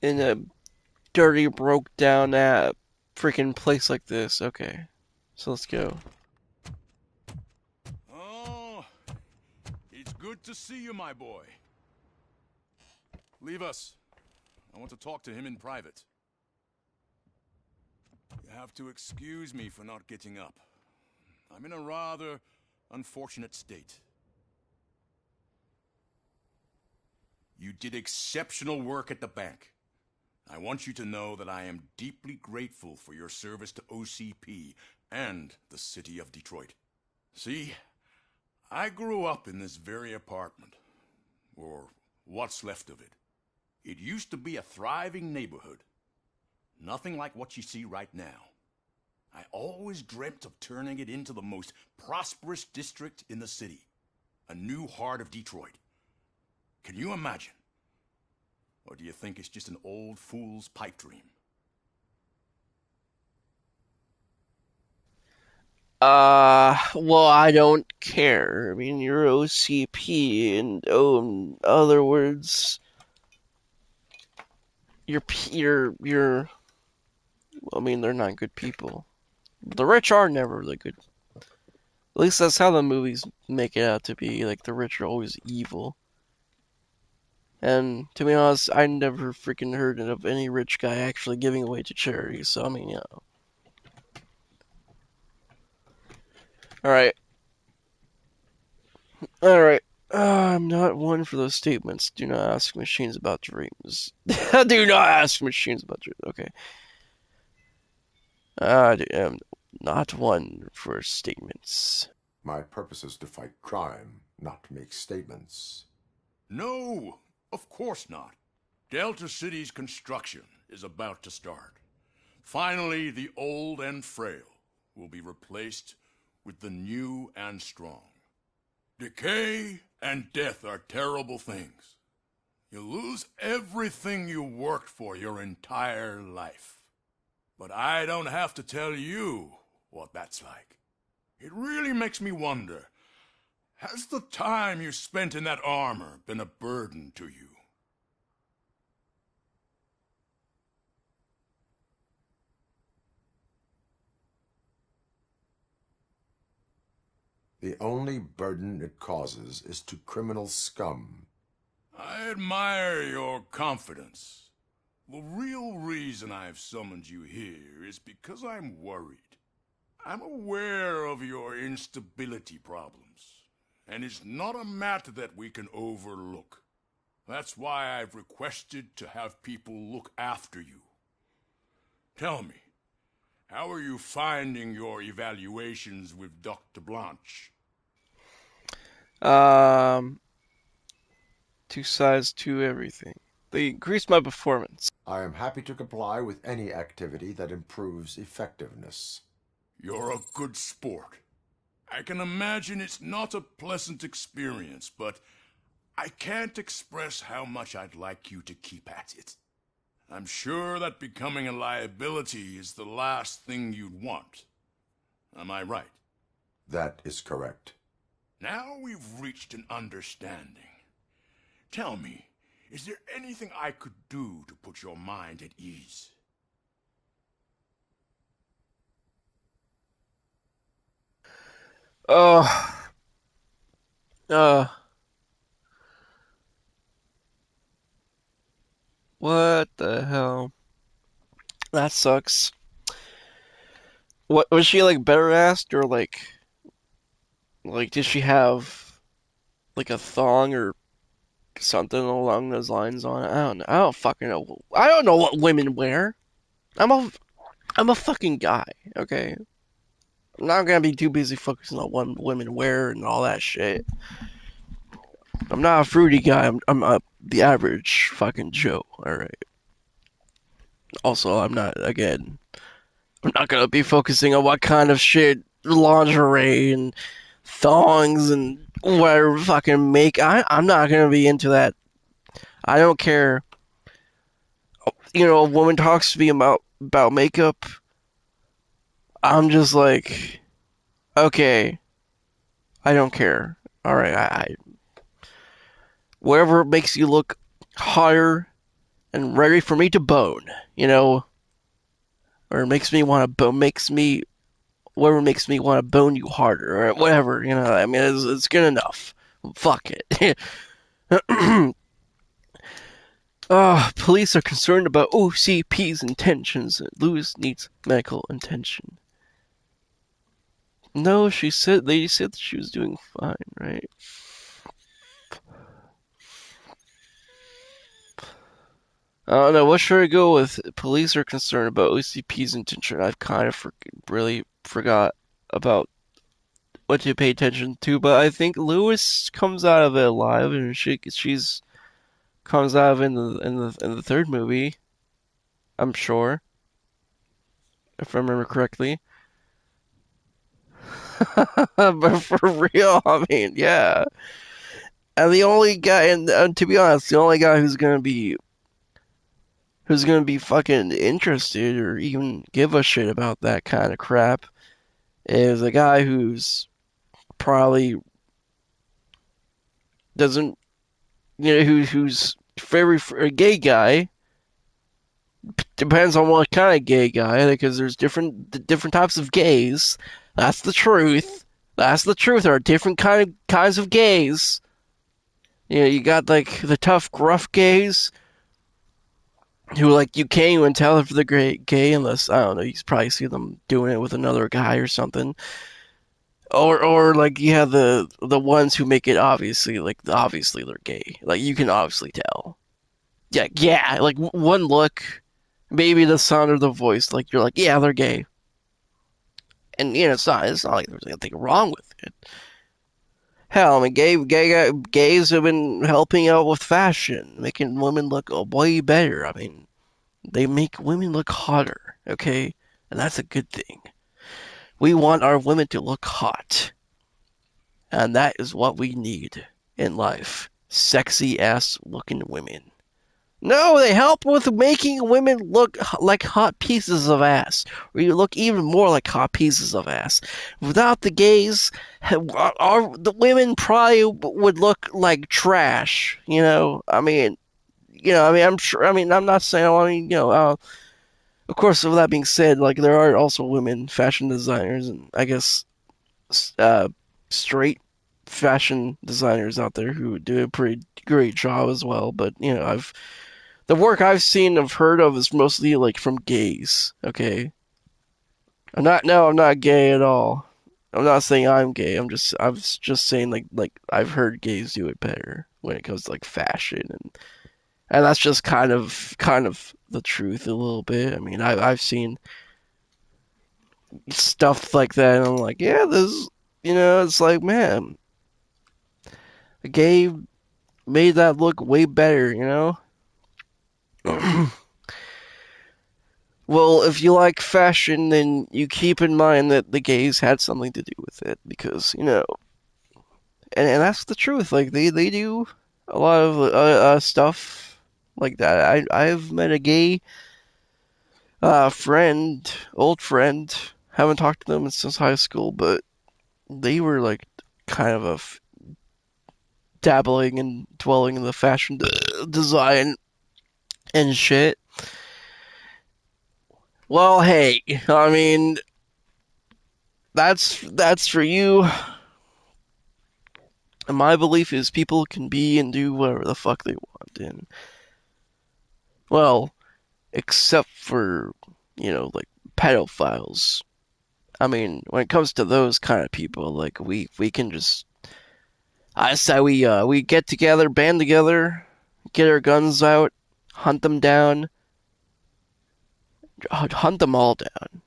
in a dirty, broke down freaking place like this. Okay, so let's go. Oh, it's good to see you, my boy. Leave us. I want to talk to him in private. You have to excuse me for not getting up. I'm in a rather unfortunate state. You did exceptional work at the bank. I want you to know that I am deeply grateful for your service to OCP and the city of Detroit. See, I grew up in this very apartment, or what's left of it. It used to be a thriving neighborhood. Nothing like what you see right now. I always dreamt of turning it into the most prosperous district in the city. A new heart of Detroit. Can you imagine? Or do you think it's just an old fool's pipe dream? Well, I don't care. I mean, you're OCP, and in other words, you're, I mean, they're not good people. The rich are never really good. At least that's how the movies make it out to be. Like, the rich are always evil. And, to be honest, I never freaking heard of any rich guy actually giving away to charity, so, I mean, you know. Alright. Alright. I'm not one for those statements. Do not ask machines about dreams. Do not ask machines about dreams. Okay. I am not one for statements. My purpose is to fight crime, not to make statements. No, of course not. Delta City's construction is about to start. Finally, the old and frail will be replaced with the new and strong. Decay and death are terrible things. You lose everything you worked for your entire life. But I don't have to tell you what that's like. It really makes me wonder, has the time you spent in that armor been a burden to you? The only burden it causes is to criminal scum. I admire your confidence. The real reason I've summoned you here is because I'm worried. I'm aware of your instability problems, and it's not a matter that we can overlook. That's why I've requested to have people look after you. Tell me, how are you finding your evaluations with Dr. Blanche? 2 sides to everything. They increased my performance. I am happy to comply with any activity that improves effectiveness. You're a good sport. I can imagine it's not a pleasant experience, but I can't express how much I'd like you to keep at it. I'm sure that becoming a liability is the last thing you'd want. Am I right? That is correct. Now we've reached an understanding. Tell me, is there anything I could do to put your mind at ease? What the hell? That sucks. What was she like better asked or like did she have like a thong or something along those lines on it? I don't know. I don't fucking know. I don't know what women wear. I'm a fucking guy, okay? I'm not gonna be too busy focusing on what women wear and all that shit. I'm not a fruity guy. I'm the average fucking Joe, alright? Also, I'm not gonna be focusing on what kind of shit lingerie and thongs and whatever fucking make. I'm not gonna be into that. I don't care. You know, a woman talks to me about makeup. I'm just like, okay, I don't care. All right, I whatever makes you look hotter and ready for me to bone, you know, or makes me want to whatever makes me want to bone you harder, or whatever, you know. I mean, it's good enough. Fuck it. Police are concerned about OCP's intentions. Lewis needs medical attention. No, lady said that she was doing fine, right? I don't know, what should I go with? Police are concerned about OCP's intention. I've kind of really forgot about what to pay attention to, but I think Lewis comes out of it alive, and she's comes out of it in the third movie. I'm sure, if I remember correctly. But for real, I mean, yeah. And the only guy, and to be honest, the only guy who's gonna be fucking interested or even give a shit about that kind of crap is a guy who's probably doesn't, you know, who's very a gay guy. Depends on what kind of gay guy, because there's different types of gays. That's the truth. That's the truth. There are different kinds of gays. You know, you got like the tough, gruff gays who, like, you can't even tell if they're gay unless, I don't know, you probably see them doing it with another guy or something. Or like you have the ones who make it obviously they're gay. Like, you can obviously tell. Yeah, like one look, maybe the sound or the voice, like you're like, yeah, they're gay. And you know, it's not like there's anything wrong with it. Hell, I mean, gays have been helping out with fashion, making women look way better. I mean, they make women look hotter, okay? And that's a good thing. We want our women to look hot. And that is what we need in life. Sexy ass looking women. No, they help with making women look like hot pieces of ass. Or you look even more like hot pieces of ass. Without the gays, the women probably would look like trash. You know, I mean, I'm sure. I mean, I'm not saying. I mean, of course, with that being said, like there are also women fashion designers, and I guess straight fashion designers out there who do a pretty great job as well. But you know, the work I've seen, I've heard of is mostly like from gays. Okay, I'm not gay at all. I'm not saying I'm gay. I was just saying like I've heard gays do it better when it comes to like fashion and that's just kind of the truth a little bit. I mean, I've seen stuff like that, and I'm like, yeah, this, you know, it's like, man, a gay made that look way better, you know? Well, if you like fashion, then you keep in mind that the gays had something to do with it, because, you know, and that's the truth. Like, they do a lot of stuff like that. I've met a gay old friend, haven't talked to them since high school, but they were like kind of dabbling and dwelling in the fashion design and shit. Well, hey, I mean, that's for you. And my belief is people can be and do whatever the fuck they want, and well, except for, you know, like pedophiles. I mean, when it comes to those kind of people, like we can just, I say we get together, band together, get our guns out, hunt them down, hunt them all down,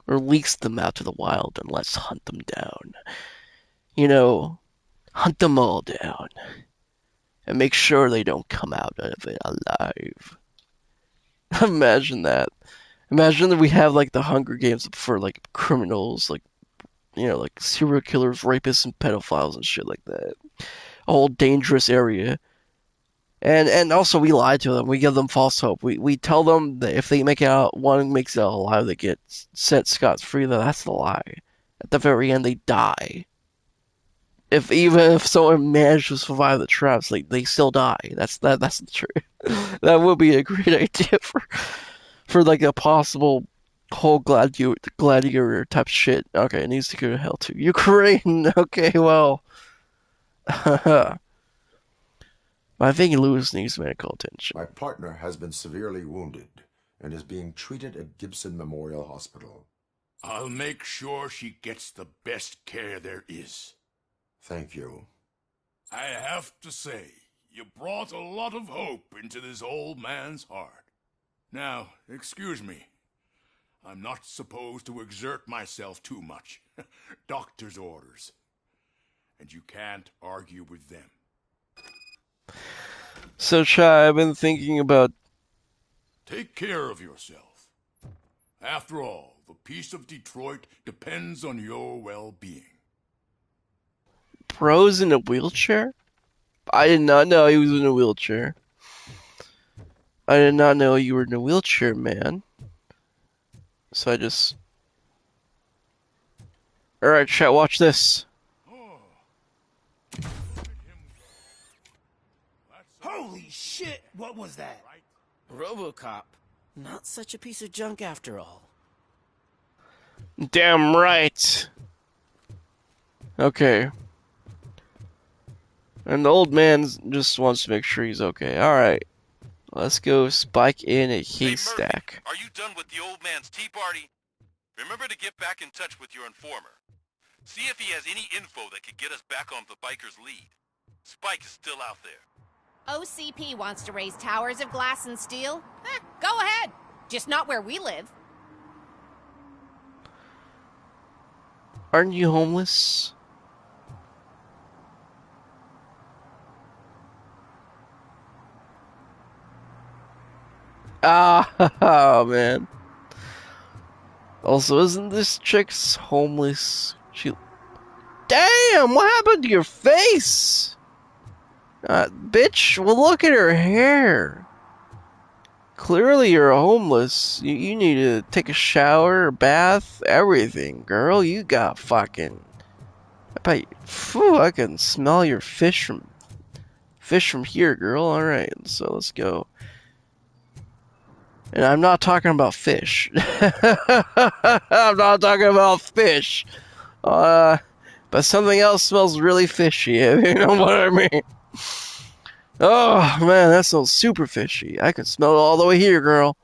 release them out to the wild, and let's hunt them down. You know, hunt them all down, and make sure they don't come out of it alive. Imagine that. Imagine that we have like the Hunger Games for like criminals, like, you know, like serial killers, rapists, and pedophiles and shit like that. A whole dangerous area. And also we lie to them. We give them false hope. We tell them that if they make it out, one makes it out alive, they get set scot-free. That's the lie. At the very end, they die. Even if someone manages to survive the traps, they still die. That's the truth. That would be a great idea for like a possible whole gladiator type shit. Okay, it needs to go to hell too. Ukraine. Okay, well. I think Lewis needs medical attention. My partner has been severely wounded and is being treated at Gibson Memorial Hospital. I'll make sure she gets the best care there is. Thank you. I have to say, you brought a lot of hope into this old man's heart. Now, excuse me. I'm not supposed to exert myself too much. Doctor's orders. And you can't argue with them. So, Chai, I've been thinking about... Take care of yourself. After all, the peace of Detroit depends on your well-being. Bro's in a wheelchair? I did not know he was in a wheelchair. I did not know you were in a wheelchair, man. So I just... Alright, chat, watch this. Holy shit! What was that? RoboCop. Not such a piece of junk after all. Damn right. Okay. And the old man just wants to make sure he's okay. Alright. Let's go spike in a haystack. Are you done with the old man's tea party? Remember to get back in touch with your informer. See if he has any info that could get us back on the biker's lead. Spike is still out there. OCP wants to raise towers of glass and steel? Go ahead. Just not where we live. Aren't you homeless? Oh, man. Also, isn't this chick's homeless? Damn, what happened to your face? Bitch, well, look at her hair. Clearly you're homeless. You need to take a shower, a bath, everything, girl. You got fucking... I can smell your fish from here, girl. Alright, so let's go. And I'm not talking about fish. I'm not talking about fish. But something else smells really fishy, if you know what I mean. Oh, man, that smells super fishy. I can smell it all the way here, girl.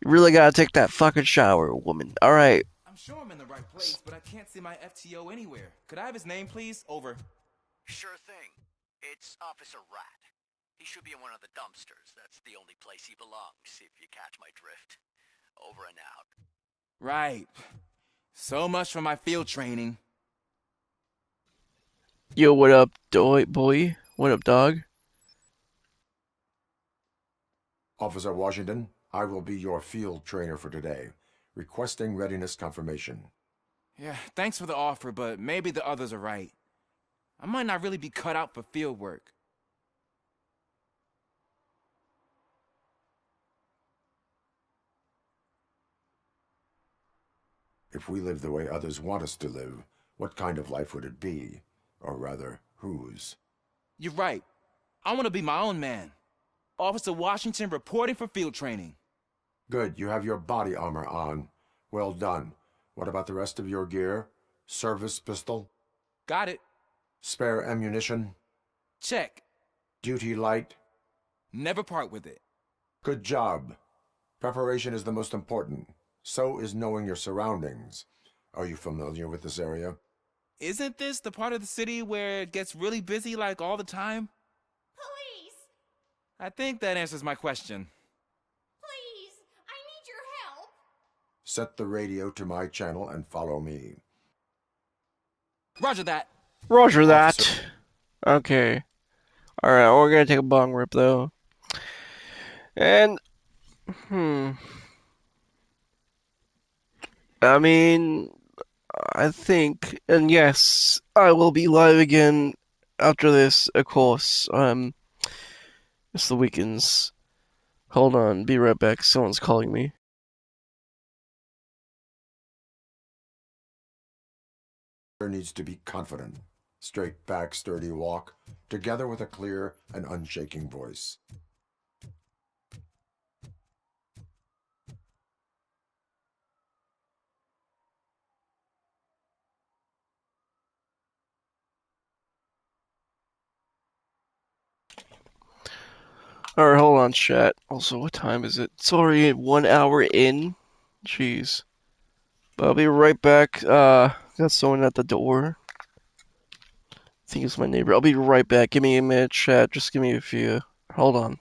You really gotta take that fucking shower, woman. Alright. I'm sure I'm in the right place, but I can't see my FTO anywhere. Could I have his name, please? Over. Sure thing. It's Officer Rat. He should be in one of the dumpsters. That's the only place he belongs, if you catch my drift. Over and out. Right. So much for my field training. Yo, what up, boy? What up, dog? Officer Washington, I will be your field trainer for today. Requesting readiness confirmation. Yeah, thanks for the offer, but maybe the others are right. I might not really be cut out for field work. If we live the way others want us to live, what kind of life would it be? Or rather, whose? You're right. I want to be my own man. Officer Washington reporting for field training. Good, you have your body armor on. Well done. What about the rest of your gear? Service pistol? Got it. Spare ammunition? Check. Duty light? Never part with it. Good job. Preparation is the most important. So is knowing your surroundings. Are you familiar with this area? Isn't this the part of the city where it gets really busy like all the time? Police! I think that answers my question. Please! I need your help! Set the radio to my channel and follow me. Roger that. Roger that. Okay. Alright, we're gonna take a bong rip, though. And, I mean, I think, and yes, I will be live again after this, of course. It's the weekends. Hold on, be right back. Someone's calling me. There needs to be confident. Straight back, sturdy walk, together with a clear and unshaking voice. Alright, hold on, chat. Also, what time is it? It's already 1 hour in. Jeez. But I'll be right back. Got someone at the door. I think it's my neighbor. I'll be right back. Give me a minute, chat. Just give me a few. Hold on.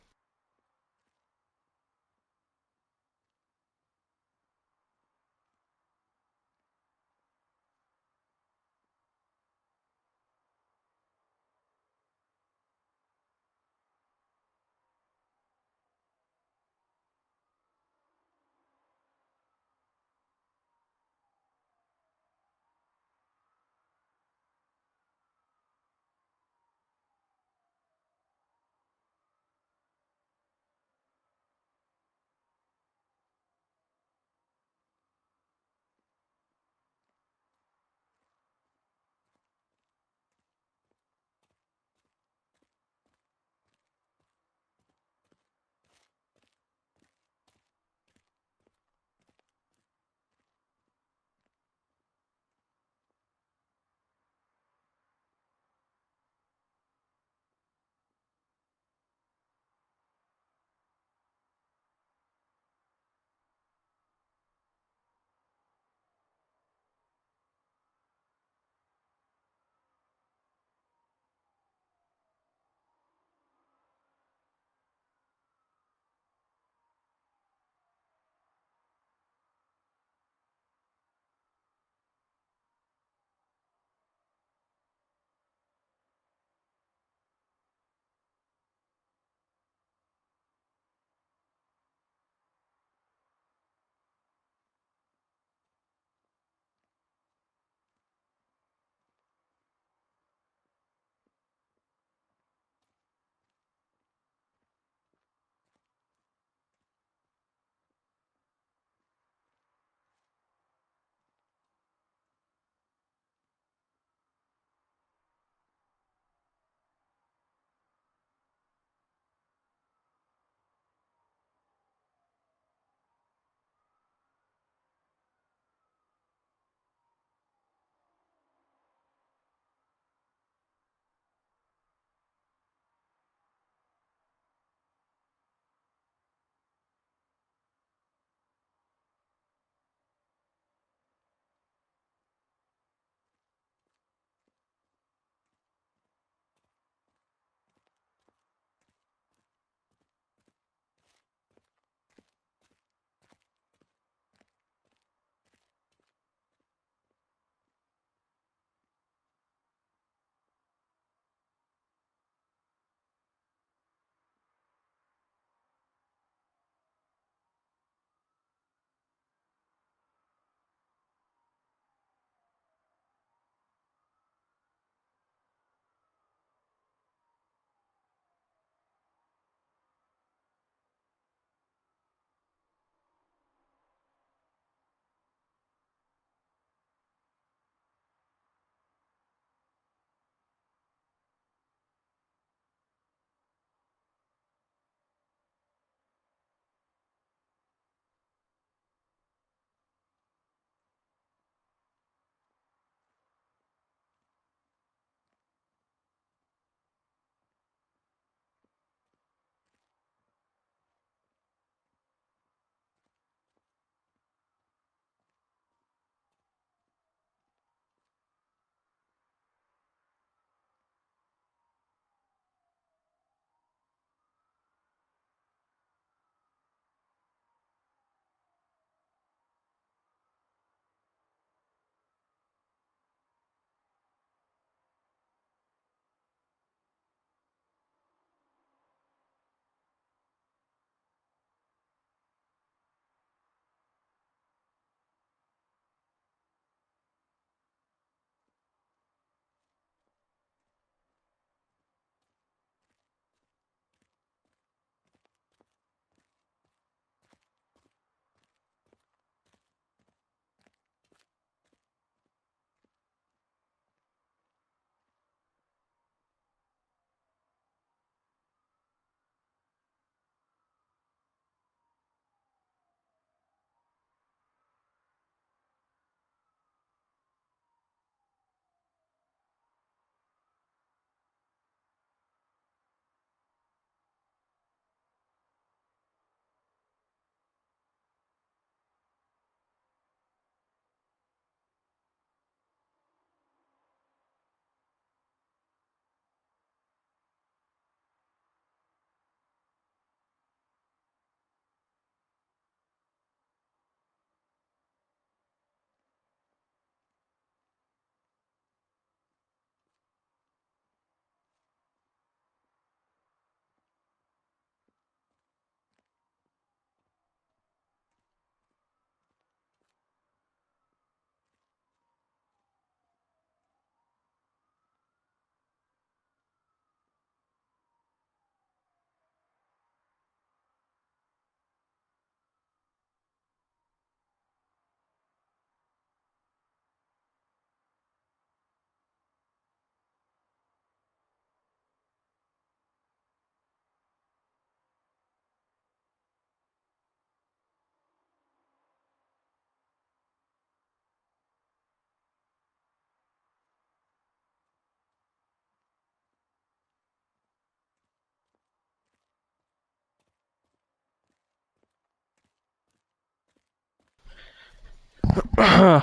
Alright,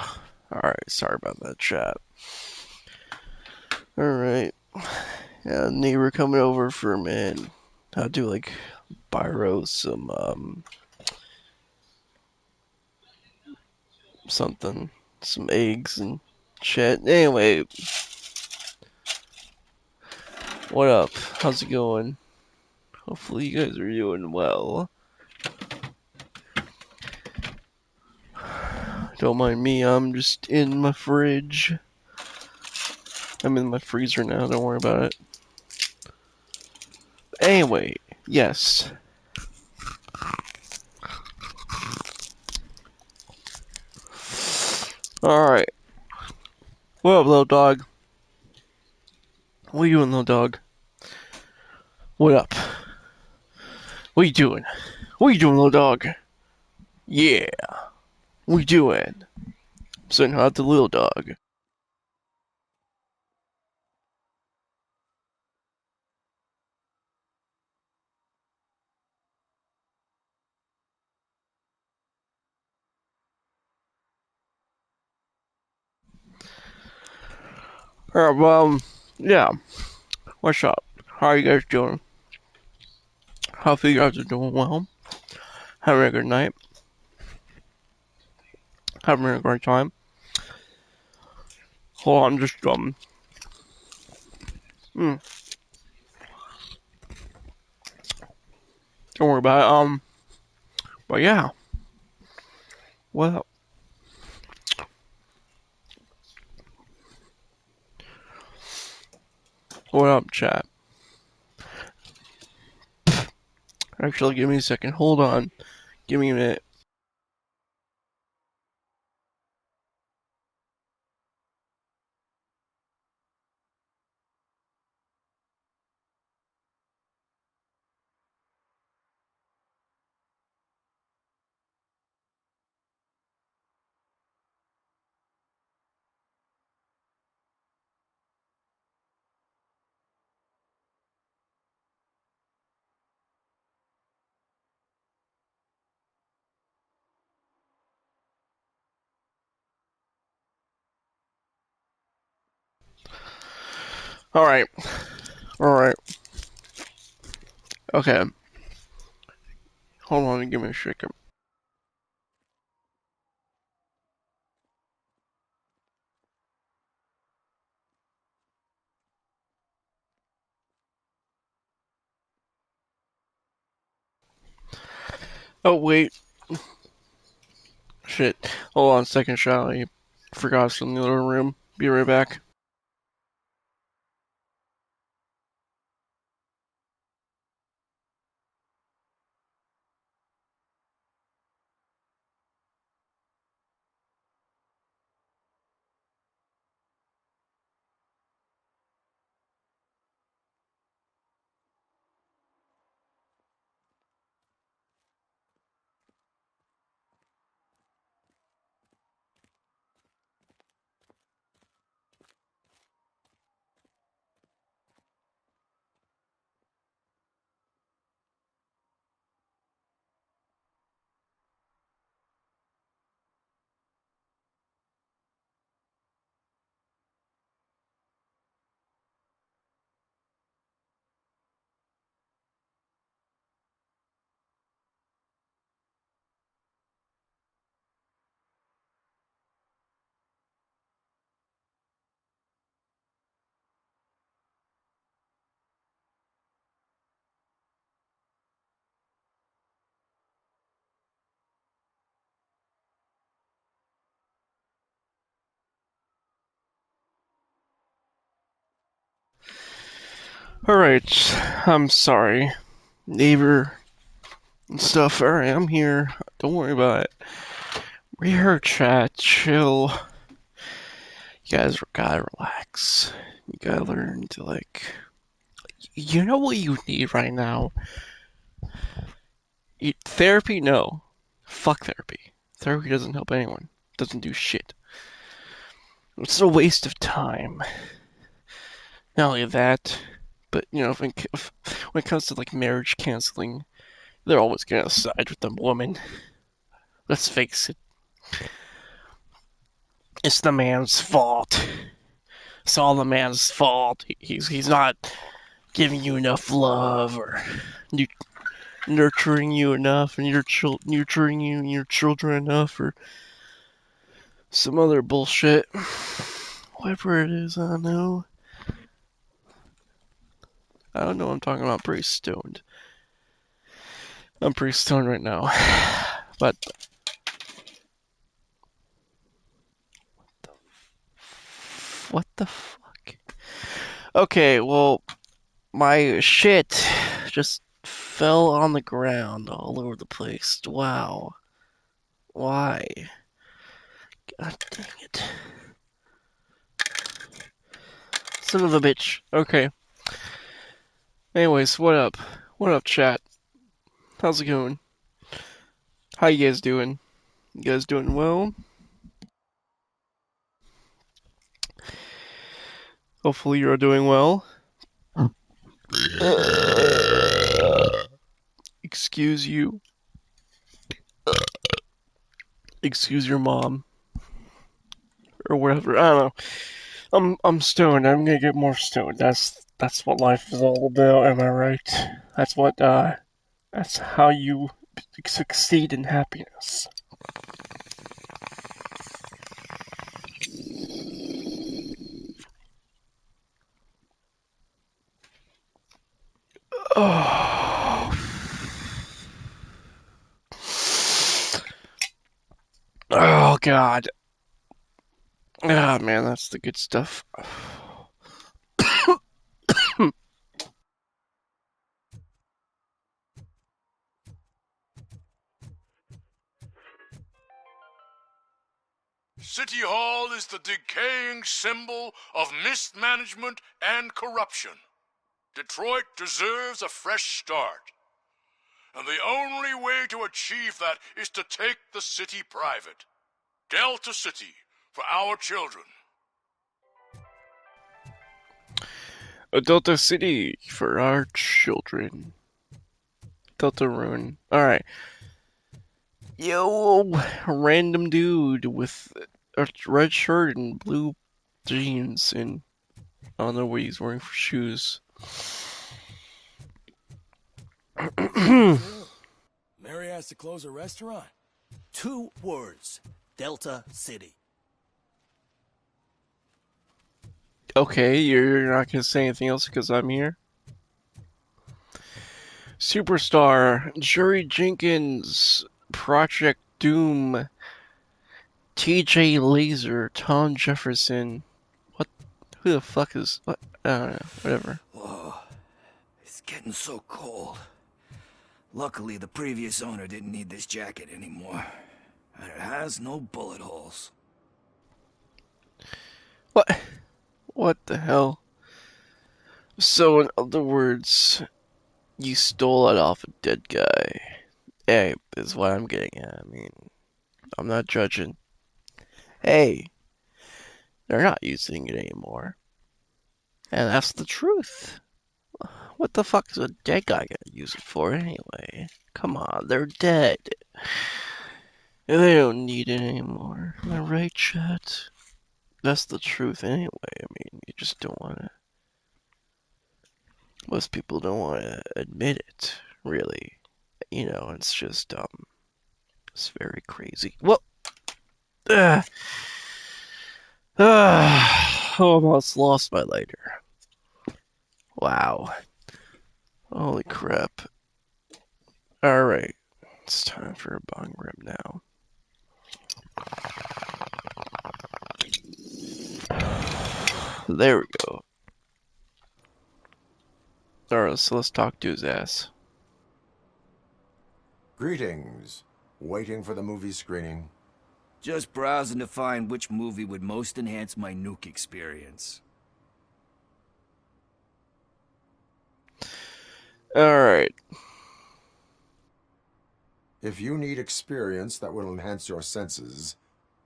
sorry about that, chat. Alright. Yeah, neighbor coming over for a minute. I'll do like Byro some something. Some eggs and shit. Anyway. What up? How's it going? Hopefully you guys are doing well. Don't mind me, I'm just in my fridge. I'm in my freezer now, don't worry about it. Anyway, yes. Alright. What up, little dog? What you doing, little dog? What up? What you doing? What you doing, little dog? Yeah. What you doing? Saying hi to the little dog. Alright, well, yeah. What's up? How are you guys doing? Hope you guys are doing well. Having a good night. Having a great time. Hold on, just Don't worry about it. But yeah. What up? What up, chat? Actually, give me a second. Hold on. Give me a minute. Alright. Alright. Okay. Hold on and give me a second. Oh, wait. Shit. Hold on a second, shall I forgot something in the other room. Be right back. Alright. I'm sorry. Neighbor and stuff. Alright, I'm here. Don't worry about it. We're here, chat. Chill. You guys gotta relax. You gotta learn to, like... You know what you need right now? Therapy? No. Fuck therapy. Therapy doesn't help anyone. Doesn't do shit. It's a waste of time. Not only that, but, you know, when it comes to, like, marriage counseling, they're always gonna side with the woman. Let's face it. It's the man's fault. It's all the man's fault. He's not giving you enough love or nurturing you enough, and nurturing you and your children enough, or some other bullshit. Whatever it is, I don't know. I don't know what I'm talking about. I'm pretty stoned. I'm pretty stoned right now. But what the fuck? Okay, well, my shit just fell on the ground all over the place. Wow. Why? God dang it. Son of a bitch. Okay. Anyways, what up? What up, chat? How's it going? How you guys doing? You guys doing well? Hopefully you're doing well. Excuse you. Excuse your mom. Or whatever. I don't know. I'm stoned. I'm gonna get more stoned. That's what life is all about, am I right? That's how you succeed in happiness. Oh. Oh god. Ah, man, that's the good stuff. City Hall is the decaying symbol of mismanagement and corruption. Detroit deserves a fresh start. And the only way to achieve that is to take the city private. Delta City, for our children. Delta City for our children. Delta Rune. Alright. Yo, random dude with a red shirt and blue jeans, and I don't know what he's wearing for shoes. Mary has to close a restaurant. 2 words. Delta City. Okay, you're not gonna say anything else because I'm here? Superstar, Jerry Jenkins, Project Doom, TJ Laser, Tom Jefferson. What? Who the fuck is... What? I don't know. Whatever. Whoa. It's getting so cold. Luckily, the previous owner didn't need this jacket anymore. And it has no bullet holes. What? What the hell? So, in other words, you stole it off a dead guy. Hey, is what I'm getting at. I mean, I'm not judging. Hey, they're not using it anymore. And that's the truth. What the fuck is a dead guy gonna use it for anyway? Come on, they're dead. They don't need it anymore. Am I right, chat? That's the truth anyway. I mean, you just don't want to... Most people don't want to admit it, really. You know, it's just, it's very crazy. Well, almost lost my lighter. Wow. Holy crap. Alright, it's time for a bong rip now. There we go. Alright, so let's talk to his ass. Greetings. Waiting for the movie screening. Just browsing to find which movie would most enhance my nuke experience. Alright. If you need experience that will enhance your senses,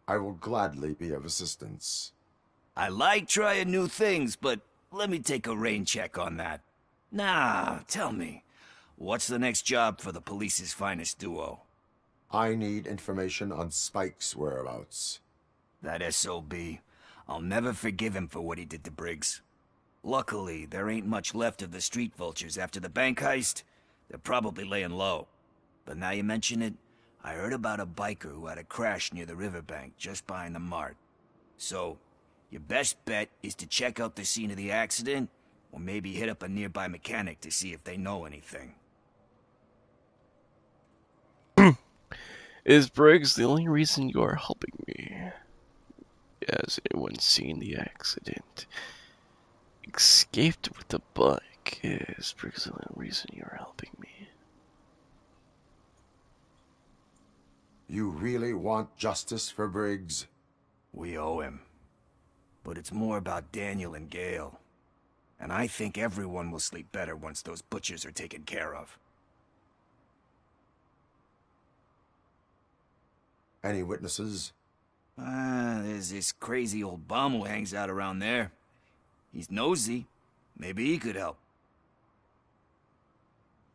I will gladly be of assistance. I like trying new things, but let me take a rain check on that. Now, tell me, what's the next job for the police's finest duo? I need information on Spike's whereabouts. That SOB. I'll never forgive him for what he did to Briggs. Luckily, there ain't much left of the street vultures after the bank heist. They're probably laying low. But now you mention it, I heard about a biker who had a crash near the riverbank just behind the mart. So, your best bet is to check out the scene of the accident, or maybe hit up a nearby mechanic to see if they know anything. Is Briggs the only reason you are helping me? Has anyone seen the accident? Escaped with the bike. Is Briggs the only reason you are helping me? You really want justice for Briggs? We owe him. But it's more about Daniel and Gale. And I think everyone will sleep better once those butchers are taken care of. Any witnesses? There's this crazy old bum who hangs out around there. He's nosy. Maybe he could help.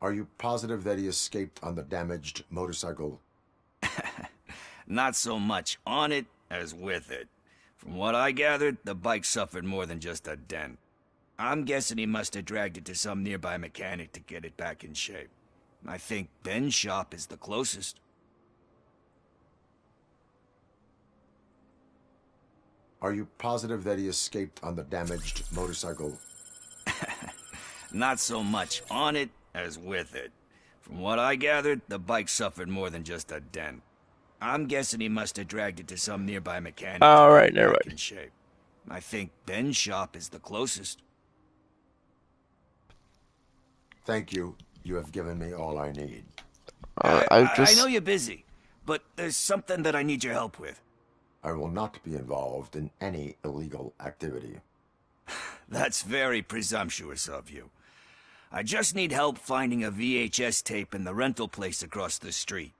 Are you positive that he escaped on the damaged motorcycle? Not so much on it as with it. From what I gathered, the bike suffered more than just a dent. I'm guessing he must have dragged it to some nearby mechanic to get it back in shape. I think Ben's shop is the closest. Are you positive that he escaped on the damaged motorcycle? Not so much on it as with it. From what I gathered, the bike suffered more than just a dent. I'm guessing he must have dragged it to some nearby mechanic to get it back in shape. I think Ben's shop is the closest. Thank you. You have given me all I need. I know you're busy, but there's something that I need your help with. I will not be involved in any illegal activity. That's very presumptuous of you. I just need help finding a VHS tape in the rental place across the street.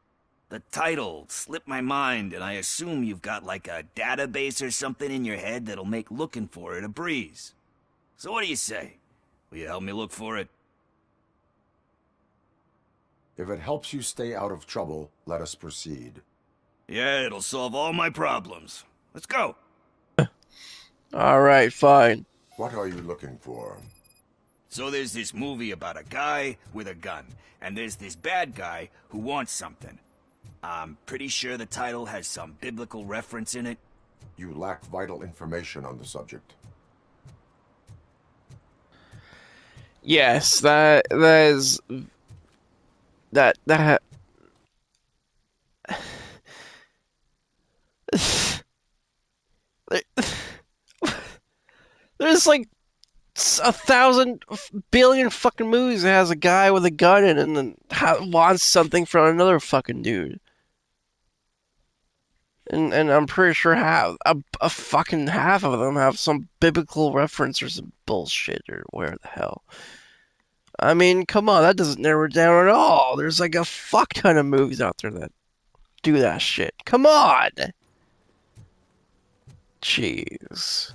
The title slipped my mind, and I assume you've got like a database or something in your head that'll make looking for it a breeze. So what do you say? Will you help me look for it? If it helps you stay out of trouble, let us proceed. Yeah, it'll solve all my problems. Let's go. Alright, fine. What are you looking for? So there's this movie about a guy with a gun, and there's this bad guy who wants something. I'm pretty sure the title has some biblical reference in it. You lack vital information on the subject. Yes, that there's like 1,000 billion fucking movies that has a guy with a gun in it and then wants something from another fucking dude. And I'm pretty sure a fucking half of them have some biblical reference or some bullshit or where the hell. I mean, come on, that doesn't narrow it down at all. There's like a fuck ton of movies out there that do that shit. Come on! Jeez.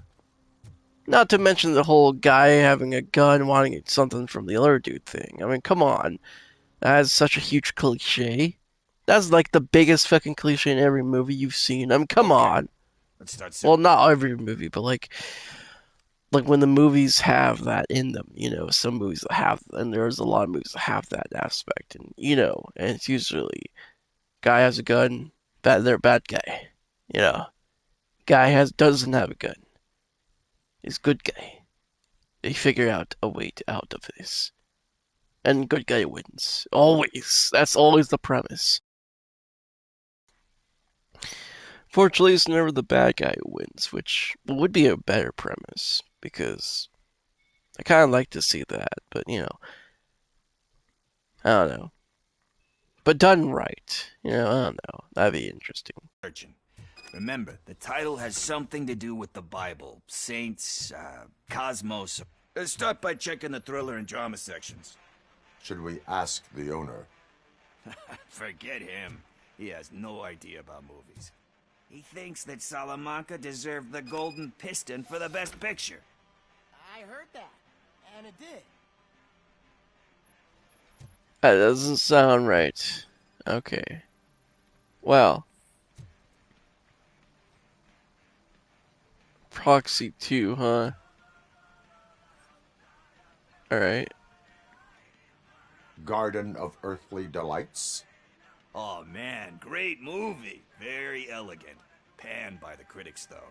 Not to mention the whole guy having a gun wanting something from the other dude thing. I mean, come on. That is such a huge cliche. That's like the biggest fucking cliche in every movie you've seen. I mean, come on. Let's start. Well, not every movie, but like when the movies have that in them, you know, some movies have, and there's a lot of movies that have that aspect, and you know, and it's usually guy has a gun, they're a bad guy, you know. Guy doesn't have a gun. He's good guy. They figure out a way out of this. And good guy wins. Always. That's always the premise. Fortunately, it's never the bad guy who wins, which would be a better premise, because I kind of like to see that, but, you know, I don't know. But done right, you know, I don't know. That'd be interesting. Remember, the title has something to do with the Bible, saints, cosmos. Let's start by checking the thriller and drama sections. Should we ask the owner? Forget him. He has no idea about movies. He thinks that Salamanca deserved the Golden Piston for the Best Picture. I heard that, and it did. That doesn't sound right. Okay. Well. Proxy 2, huh? Alright. Garden of Earthly Delights. Oh man, great movie. Very elegant. Panned by the critics, though.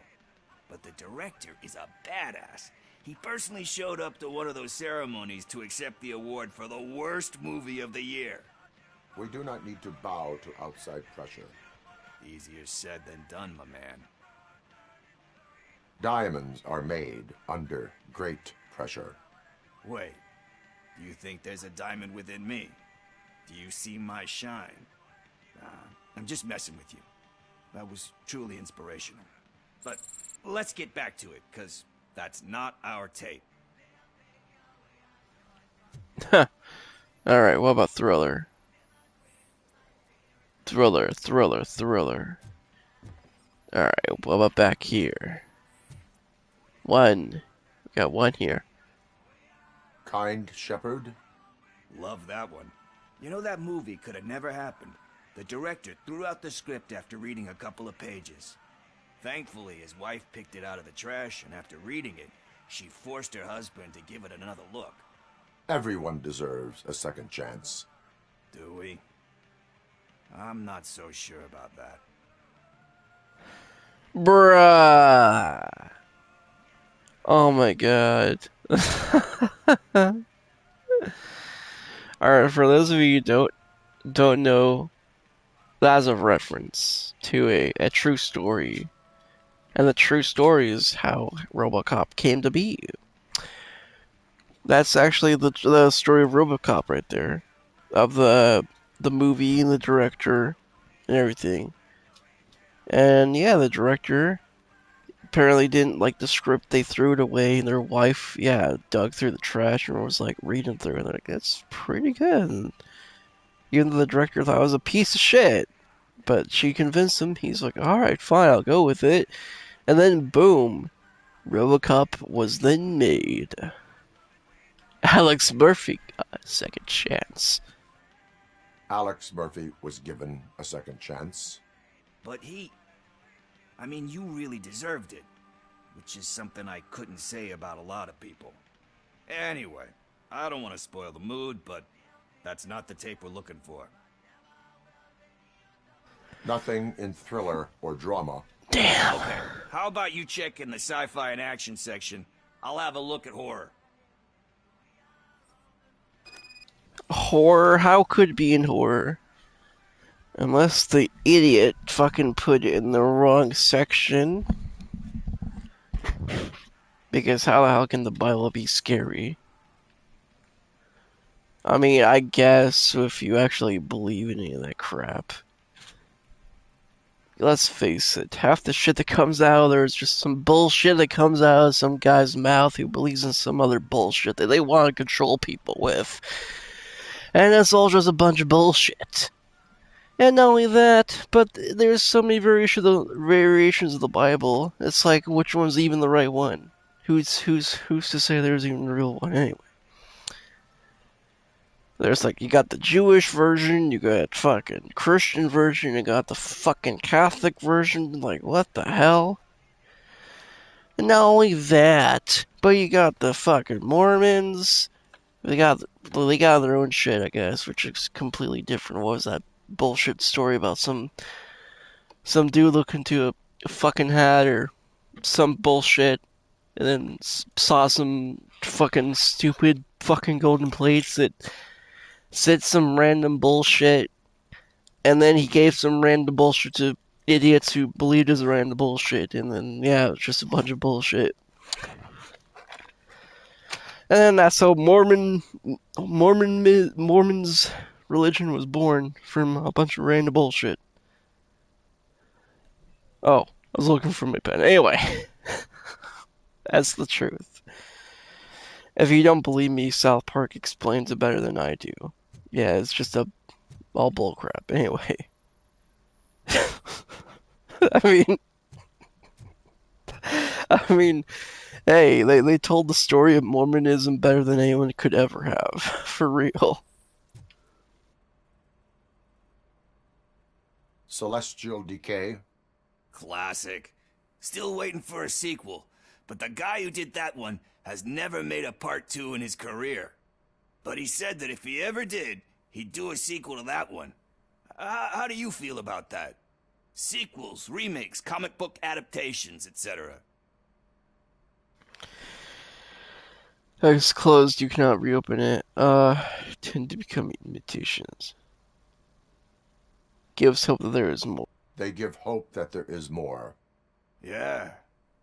But the director is a badass. He personally showed up to one of those ceremonies to accept the award for the worst movie of the year. We do not need to bow to outside pressure. Easier said than done, my man. Diamonds are made under great pressure. Wait, do you think there's a diamond within me? Do you see my shine? I'm just messing with you. That was truly inspirational. But let's get back to it, because that's not our tape. Alright, what about Thriller? Thriller. Alright, what about back here? One. We got one here. Kind Shepherd? Love that one. You know, that movie could have never happened. The director threw out the script after reading a couple of pages. Thankfully, his wife picked it out of the trash, and after reading it, she forced her husband to give it another look. Everyone deserves a second chance. Do we? I'm not so sure about that. Bruh. Oh my god. Alright, for those of you who don't know, that's a reference to a true story. And the true story is how RoboCop came to be. That's actually the story of RoboCop right there. Of the movie and the director and everything. And yeah, the director apparently didn't like the script. They threw it away, and their wife, dug through the trash and was like reading through it. And they're like, that's pretty good. And even though the director thought it was a piece of shit, but she convinced him. He's like, alright, fine, I'll go with it. And then boom, RoboCop was then made. Alex Murphy got a second chance. Alex Murphy was given a second chance. But I mean, you really deserved it. Which is something I couldn't say about a lot of people. Anyway, I don't want to spoil the mood, but that's not the tape we're looking for. Nothing in thriller or drama. Damn. Okay, how about you check in the sci-fi and action section? I'll have a look at horror. Horror? How could it be in horror? Unless the idiot fucking put it in the wrong section. Because how the hell can the Bible be scary? I mean, I guess if you actually believe in any of that crap. Let's face it, half the shit that comes out of there is just some bullshit that comes out of some guy's mouth who believes in some other bullshit that they want to control people with. And it's all just a bunch of bullshit. And not only that, but there's so many variations of the Bible. It's like, which one's even the right one? Who's to say there's even a real one anyway? There's like, you got the Jewish version, you got fucking Christian version, you got the fucking Catholic version. Like, what the hell? And not only that, but you got the fucking Mormons. They got their own shit, I guess, which is completely different. What was that bullshit story about some dude looking into a fucking hat or some bullshit, and then saw some fucking stupid fucking golden plates that said some random bullshit, and then he gave some random bullshit to idiots who believed it was random bullshit, and then it was just a bunch of bullshit. And then that's how Mormon's religion was born, from a bunch of random bullshit. Oh, I was looking for my pen. Anyway, that's the truth. If you don't believe me, South Park explains it better than I do. Yeah, it's just all bullcrap. Anyway. I mean, hey, they told the story of Mormonism better than anyone could ever have. For real. Celestial Decay. Classic. Still waiting for a sequel. but the guy who did that one has never made a part 2 in his career. But he said that if he ever did, he'd do a sequel to that one. How do you feel about that? Sequels, remakes, comic book adaptations, etc. It's closed, you cannot reopen it. Tend to become imitations. Gives hope that there is more. They give hope that there is more. Yeah.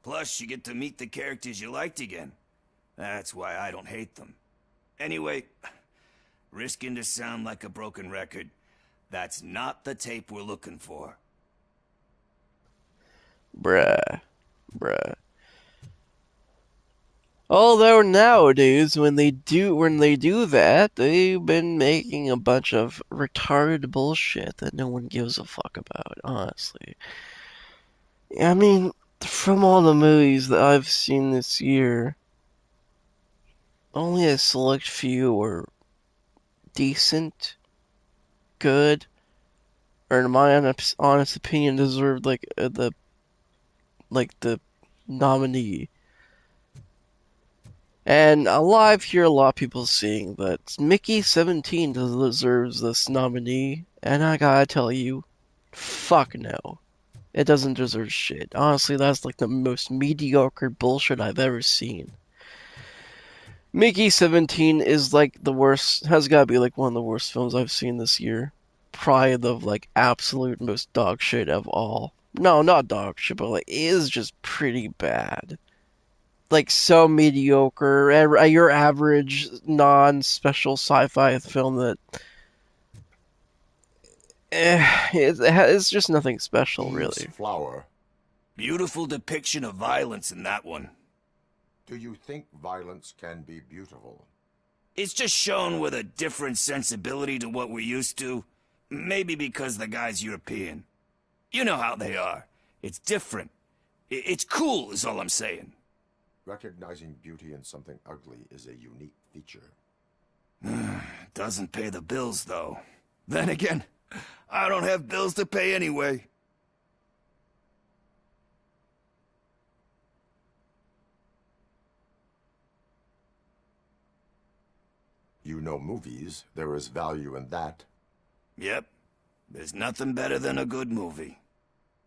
Plus, you get to meet the characters you liked again. That's why I don't hate them. Anyway, risking to sound like a broken record, that's not the tape we're looking for. Bruh. Although nowadays, when they do that, they've been making a bunch of retarded bullshit that no one gives a fuck about, honestly. I mean, from all the movies that I've seen this year, only a select few are decent, good, or in my honest opinion, deserved the nominee. And I've heard a lot of people saying that Mickey 17 deserves this nominee, and I gotta tell you, fuck no. It doesn't deserve shit. Honestly, that's like the most mediocre bullshit I've ever seen. Mickey 17 is like the worst, has gotta be like one of the worst films I've seen this year. Probably the like absolute most dog shit of all. No, not dog shit, but like it is just pretty bad. Like so mediocre, your average non-special sci-fi film that it's just nothing special, really. Flower. Beautiful depiction of violence in that one. Do you think violence can be beautiful? It's just shown with a different sensibility to what we're used to. Maybe because the guy's European. You know how they are. It's different. It's cool, is all I'm saying. Recognizing beauty in something ugly is a unique feature. Doesn't pay the bills, though. Then again, I don't have bills to pay anyway. You know movies. There is value in that. Yep. There's nothing better than a good movie.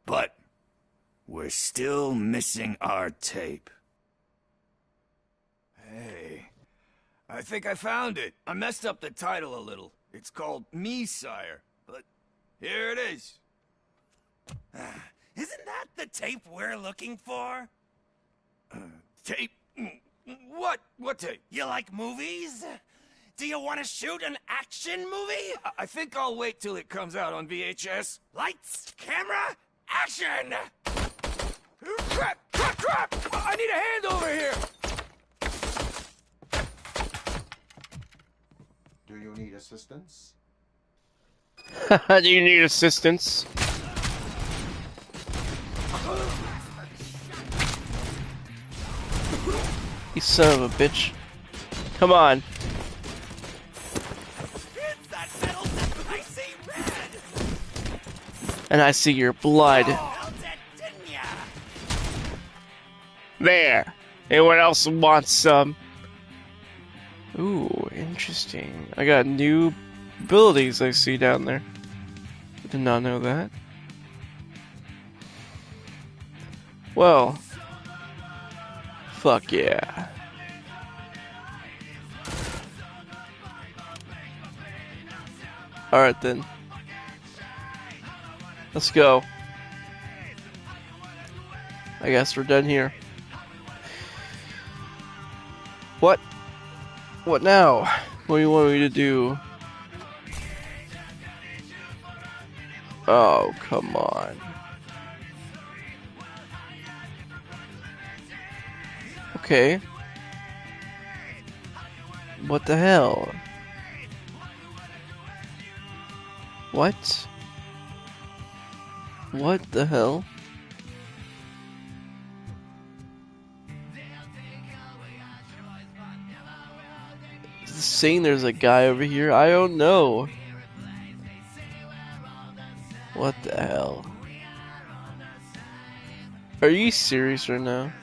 But we're still missing our tape. Hey, I think I found it. I messed up the title a little. It's called Me, Sire, but here it is. Isn't that the tape we're looking for? Tape? What tape? You like movies? Do you want to shoot an action movie? I think I'll wait till it comes out on VHS. Lights, camera, action! Crap! I need a hand over here! Do you need assistance? Do you need assistance? You son of a bitch. Come on. And I see your blood. There. Anyone else wants some? Ooh, interesting. I got new abilities I see down there. Did not know that. Well. Fuck yeah. Alright then. Let's go. I guess we're done here. What? What now? What do you want me to do? Oh, come on. Okay. What the hell? What? What the hell? Is this saying there's a guy over here? I don't know. What the hell? Are you serious right now?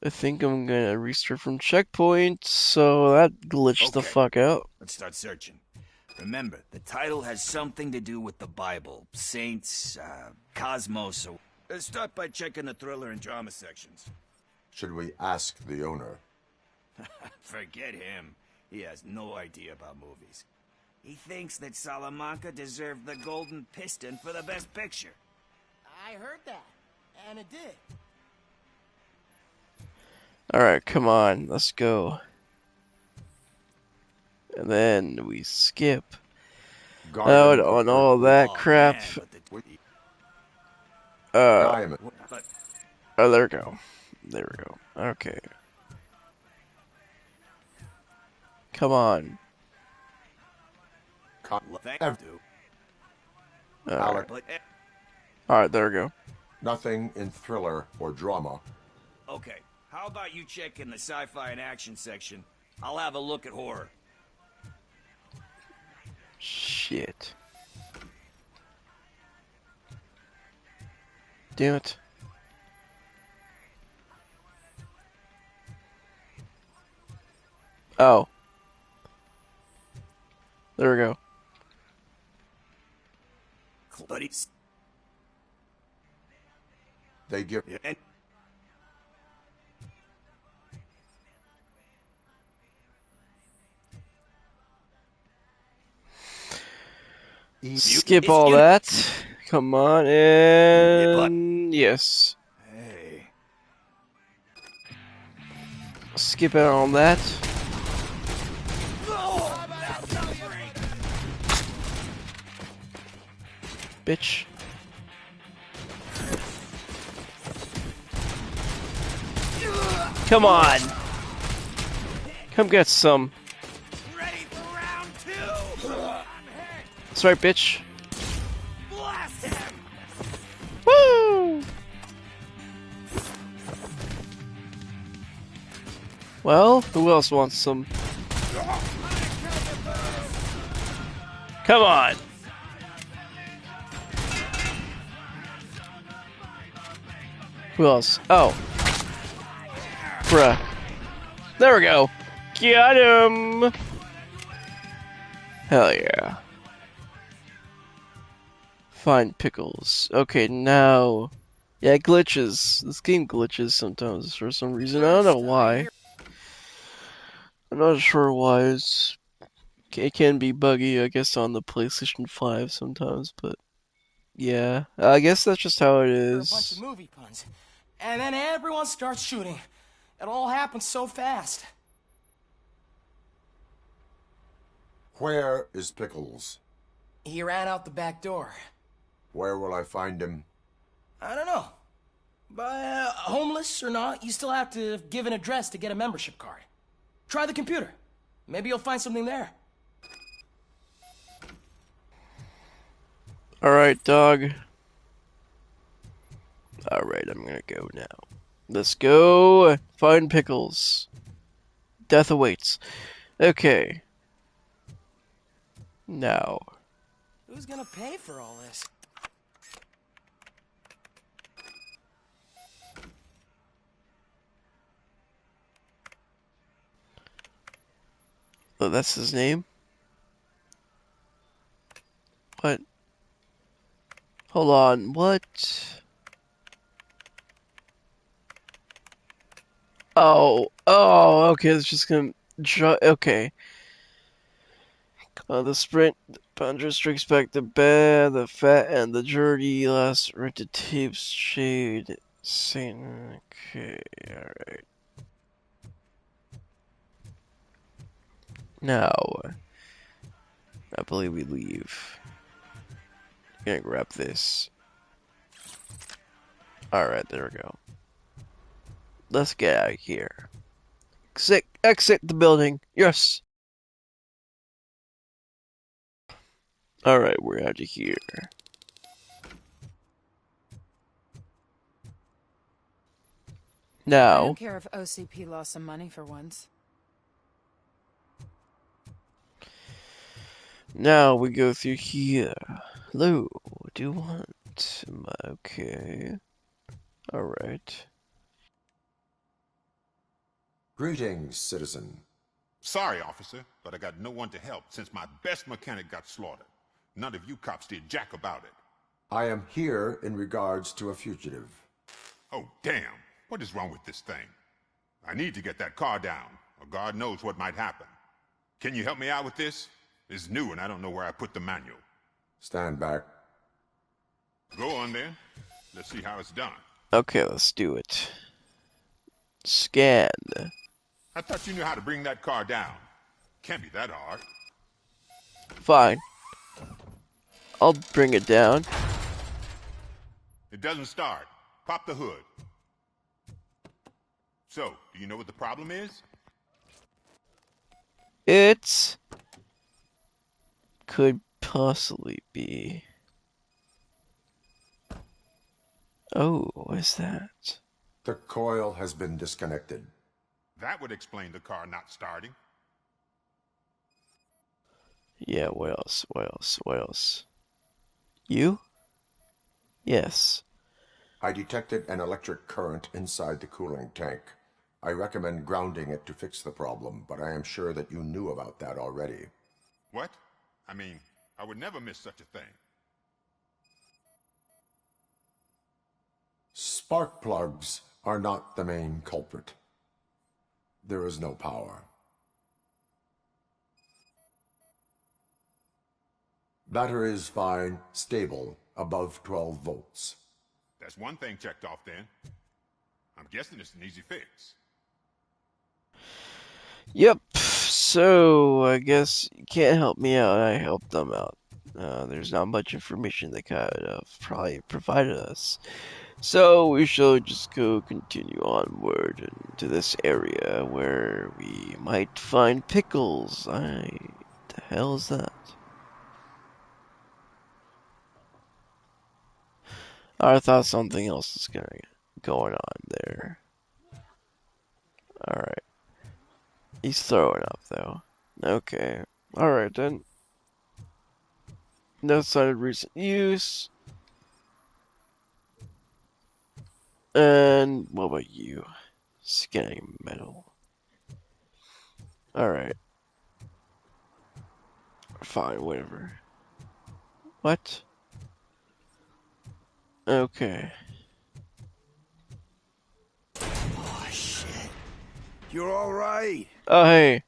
I think I'm gonna restart from checkpoint, so that glitched the fuck out. Let's start searching. Remember, the title has something to do with the Bible, saints, cosmos, or... Let's start by checking the thriller and drama sections. Should we ask the owner? Forget him. He has no idea about movies. He thinks that Salamanca deserved the Golden Piston for the Best Picture. I heard that, and it did. Alright, come on, let's go. And then we skip out on all that crap. Oh, there we go. There we go. Okay. Come on. Alright, there we go. Nothing in thriller or drama. Okay, how about you check in the sci-fi and action section? I'll have a look at horror. Shit. Damn it. Oh. There we go. They give... Skip all that. Come on, and... Yes. Hey. Skip out on that. Bitch. Come on. Come get some. Ready for round 2. That's right, bitch. Blast him. Woo! Well, who else wants some? Come on. Who else? Oh. Bruh. There we go. Got him. Hell yeah. Find pickles. Okay, now... Yeah, it glitches. This game glitches sometimes for some reason. I don't know why. I'm not sure why. It can be buggy, I guess, on the PlayStation 5 sometimes, but... Yeah. I guess that's just how it is. A bunch of movie puns. And then everyone starts shooting. It all happens so fast. Where is Pickles? He ran out the back door. Where will I find him? I don't know. But homeless or not, you still have to give an address to get a membership card. Try the computer. Maybe you'll find something there. Alright, dog. Alright, I'm gonna go now. Let's go find Pickles. Death awaits. Okay. Now. Who's gonna pay for all this? Oh, that's his name? What? Hold on, what? Oh, okay, it's just gonna okay. The sprint, the puncher strikes back the bad, the fat, and the dirty. Last rented tapes, shade, Satan. Okay, alright. Now, I believe we leave. I'm gonna grab this. Alright, there we go. Let's get out of here. Exit the building. Yes. Alright, we're out of here. Now. I don't care if OCP lost some money for once. Now we go through here. Hello, what do you want? Okay. Alright. Greetings, citizen. Sorry, officer, but I got no one to help since my best mechanic got slaughtered. None of you cops did jack about it. I am here in regards to a fugitive. Oh, damn. What is wrong with this thing? I need to get that car down, or God knows what might happen. Can you help me out with this? It's new and I don't know where I put the manual. Stand back. Go on then. Let's see how it's done. Okay, let's do it. Scan. I thought you knew how to bring that car down. Can't be that hard. Fine. I'll bring it down. It doesn't start. Pop the hood. So, do you know what the problem is? It could possibly be. Oh, what is that? The coil has been disconnected. That would explain the car not starting. Yeah, what else? What else? What else? You? Yes. I detected an electric current inside the cooling tank. I recommend grounding it to fix the problem, but I am sure that you knew about that already. What? I mean, I would never miss such a thing. Spark plugs are not the main culprit. There is no power. Battery is fine, stable, above 12 volts. That's one thing checked off then. I'm guessing it's an easy fix. Yep. So, I guess you can't help me out. I helped them out. There's not much information they could have probably provided us. So, we shall just go continue onward into this area where we might find pickles. The hell is that? I thought something else was going on there. Alright. He's throwing up, though. Okay. Alright, then. No sign of recent use. And what about you? Scanning metal. Alright. Fine, whatever. What? Okay. Oh, shit. You're alright. Oh, hey.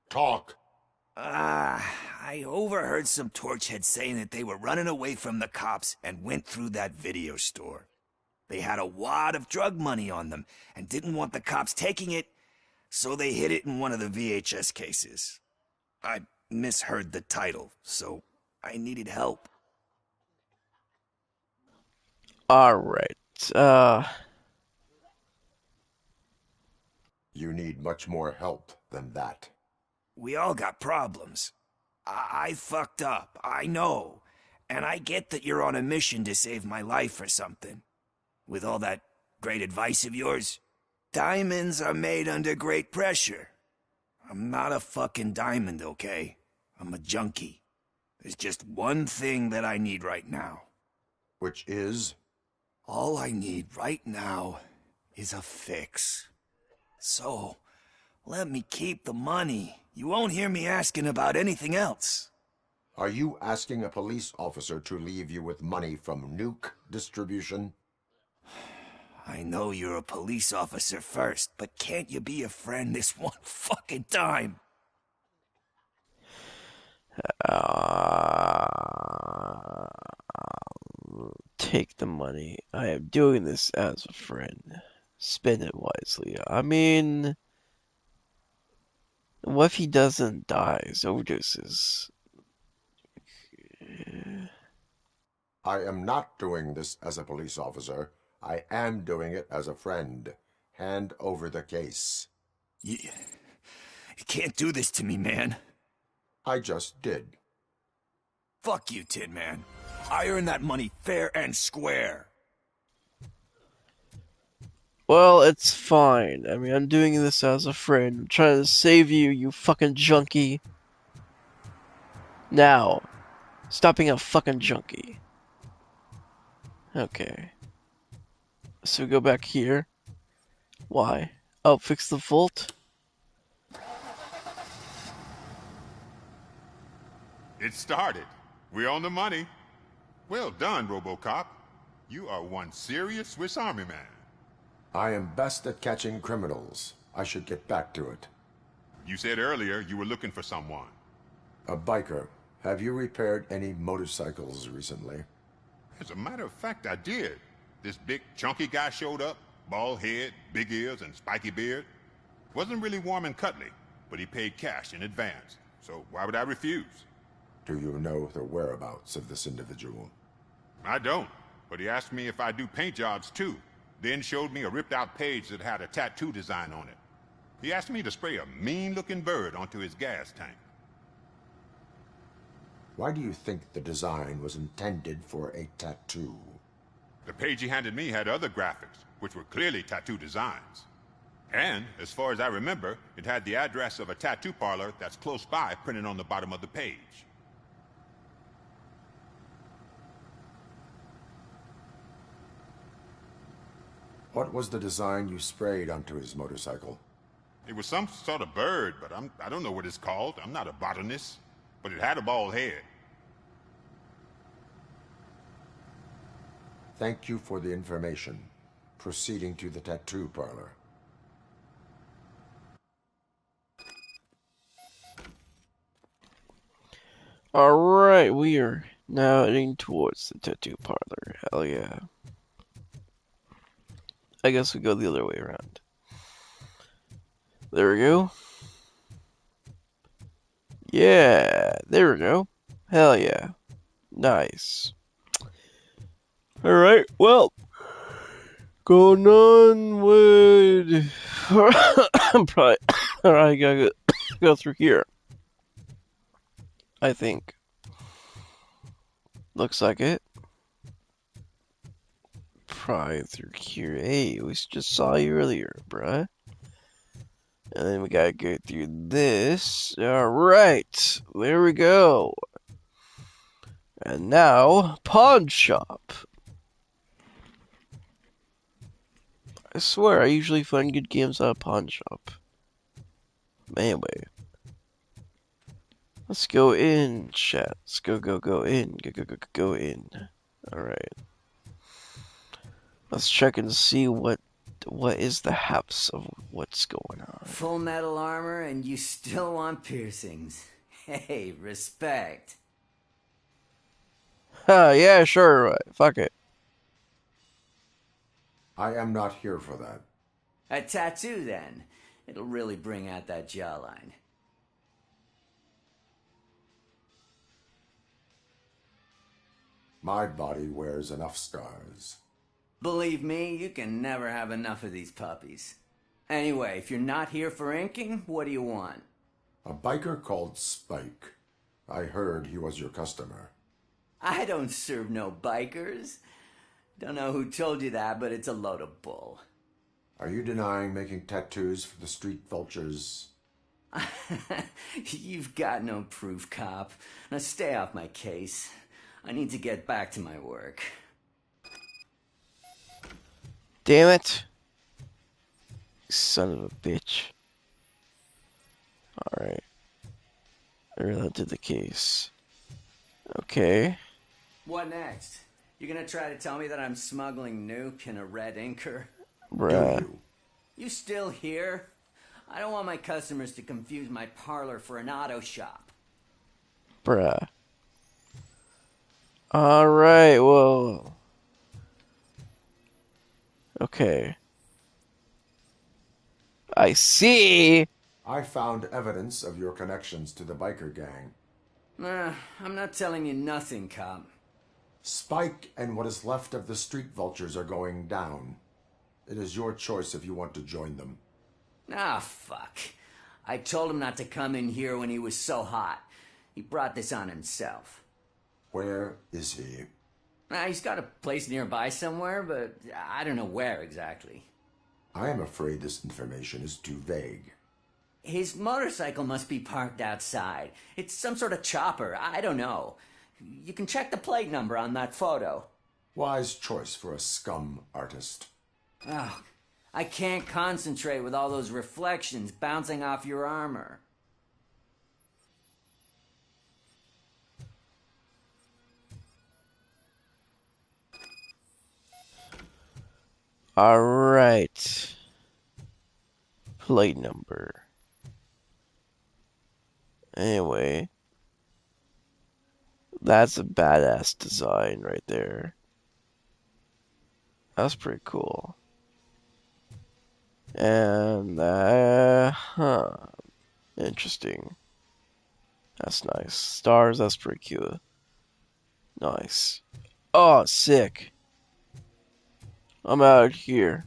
Talk. I overheard some torchheads saying that they were running away from the cops and went through that video store. They had a wad of drug money on them and didn't want the cops taking it, so they hid it in one of the VHS cases. I misheard the title, so I needed help. Alright. You need much more help than that. We all got problems. I fucked up, I know. And I get that you're on a mission to save my life or something. With all that great advice of yours, diamonds are made under great pressure. I'm not a fucking diamond, okay? I'm a junkie. There's just one thing that I need right now. Which is? All I need right now is a fix. So, let me keep the money. You won't hear me asking about anything else. Are you asking a police officer to leave you with money from nuke distribution? I know you're a police officer first, but can't you be a friend this one fucking time? Take the money. I am doing this as a friend. Spend it wisely. I mean, what if he doesn't die? Overdoses. I am not doing this as a police officer. I am doing it as a friend. Hand over the case. You can't do this to me, man. I just did. Fuck you, Tin Man. I earned that money fair and square. Well, it's fine. I mean, I'm doing this as a friend. I'm trying to save you, you fucking junkie. Now, stop being a fucking junkie. Okay. So we go back here. Why? Oh, fix the vault? It started. We're on the money. Well done, RoboCop. You are one serious Swiss Army man. I am best at catching criminals. I should get back to it. You said earlier you were looking for someone. A biker. Have you repaired any motorcycles recently? As a matter of fact, I did. This big, chunky guy showed up. Bald head, big ears, and spiky beard. Wasn't really warm and cuddly, but he paid cash in advance. So why would I refuse? Do you know the whereabouts of this individual? I don't, but he asked me if I do paint jobs too. Then showed me a ripped-out page that had a tattoo design on it. He asked me to spray a mean-looking bird onto his gas tank. Why do you think the design was intended for a tattoo? The page he handed me had other graphics, which were clearly tattoo designs. And, as far as I remember, it had the address of a tattoo parlor that's close by printed on the bottom of the page. What was the design you sprayed onto his motorcycle? It was some sort of bird, but I don't know what it's called. I'm not a botanist. But it had a bald head. Thank you for the information. Proceeding to the tattoo parlor. Alright, we are now heading towards the tattoo parlor. Hell yeah. I guess we go the other way around. There we go. Yeah, there we go. Hell yeah. Nice. Alright, well. Going on with... I'm probably... Alright, gotta go through here. I think. Looks like it. Probably through here. Hey, we just saw you earlier, bruh. And then we gotta go through this. Alright, there we go. And now, pawn shop. I swear, I usually find good games at a pawn shop. Anyway. Let's go in, chat. Let's go in. Go in. Alright. Let's check and see what is the haps of what's going on. Full metal armor and you still want piercings. Hey, respect. Yeah, sure. Fuck it. I am not here for that. A tattoo, then. It'll really bring out that jawline. My body wears enough scars. Believe me, you can never have enough of these puppies. Anyway, if you're not here for inking, what do you want? A biker called Spike. I heard he was your customer. I don't serve no bikers. Don't know who told you that, but it's a load of bull. Are you denying making tattoos for the street vultures? You've got no proof, cop. Now stay off my case. I need to get back to my work. Damn it. Son of a bitch. Alright. That did the case. Okay. What next? You gonna try to tell me that I'm smuggling nuke in a red inker? Bruh. You still here? I don't want my customers to confuse my parlor for an auto shop. Bruh. Alright, well. Okay. I see! I found evidence of your connections to the biker gang. I'm not telling you nothing, cop. Spike and what is left of the street vultures are going down. It is your choice if you want to join them. Ah, fuck. I told him not to come in here when he was so hot. He brought this on himself. Where is he? He's got a place nearby somewhere, but I don't know where exactly. I am afraid this information is too vague. His motorcycle must be parked outside. It's some sort of chopper. I don't know. You can check the plate number on that photo. Wise choice for a scum artist. Oh, I can't concentrate with all those reflections bouncing off your armor. Alright. Plate number. Anyway. That's a badass design right there. That's pretty cool. And, interesting. That's nice. Stars, that's pretty cute. Nice. Oh, sick. I'm out here.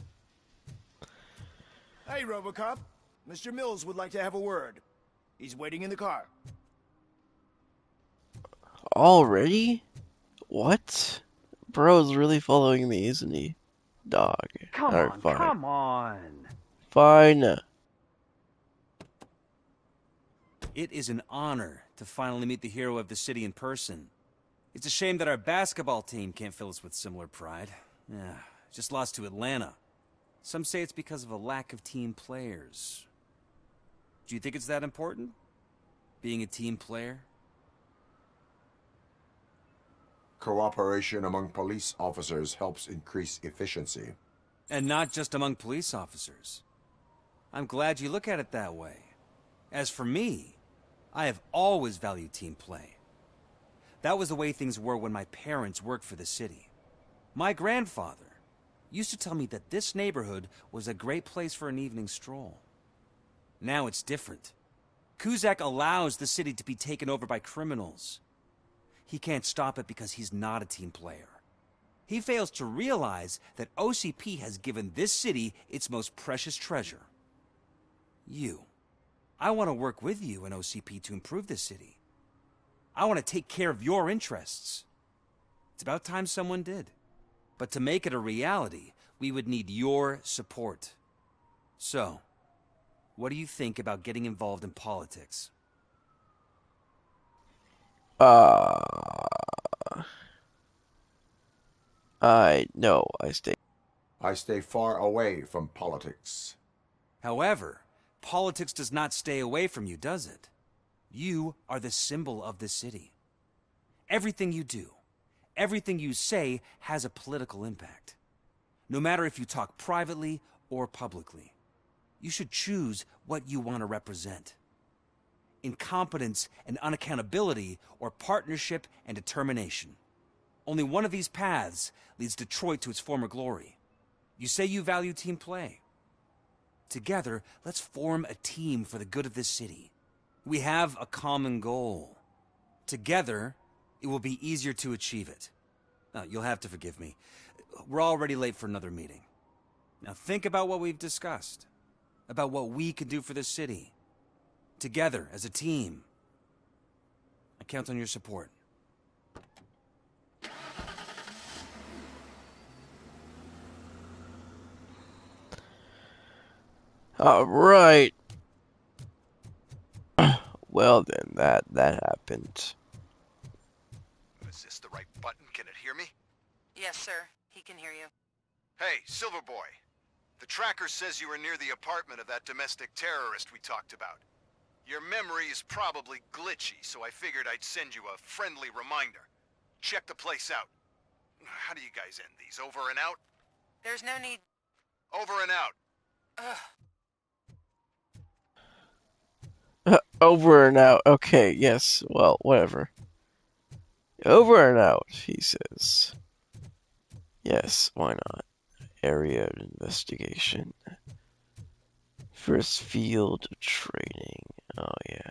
Hey, RoboCop. Mr. Mills would like to have a word. He's waiting in the car. Already? What? Bro's really following me, isn't he? Dog. Come Alright, on, fine. come on. Fine. It is an honor to finally meet the hero of the city in person. It's a shame that our basketball team can't fill us with similar pride. Yeah, just lost to Atlanta. Some say it's because of a lack of team players. Do you think it's that important? Being a team player? Cooperation among police officers helps increase efficiency. And not just among police officers. I'm glad you look at it that way. As for me, I have always valued team play. That was the way things were when my parents worked for the city. My grandfather used to tell me that this neighborhood was a great place for an evening stroll. Now it's different. Cusack allows the city to be taken over by criminals. He can't stop it because he's not a team player. He fails to realize that OCP has given this city its most precious treasure. You. I want to work with you and OCP to improve this city. I want to take care of your interests. It's about time someone did. But to make it a reality, we would need your support. So, what do you think about getting involved in politics? I stay far away from politics. However, politics does not stay away from you, does it? You are the symbol of the city. Everything you do, everything you say has a political impact. No matter if you talk privately or publicly, you should choose what you want to represent. Incompetence and unaccountability, or partnership and determination. Only one of these paths leads Detroit to its former glory. You say you value team play. Together, let's form a team for the good of this city. We have a common goal. Together, it will be easier to achieve it. Now, you'll have to forgive me. We're already late for another meeting. Now think about what we've discussed. About what we can do for this city. Together, as a team. I count on your support. Alright. Well then, that happened. Is this the right button? Can it hear me? Yes, sir. He can hear you. Hey, Silverboy. The tracker says you were near the apartment of that domestic terrorist we talked about. Your memory is probably glitchy, so I figured I'd send you a friendly reminder. Check the place out. How do you guys end these? Over and out? There's no need. Over and out. Over and out. Okay, yes. Well, whatever. Over and out, he says. Yes, why not? Area of investigation. First field of training. Oh, yeah.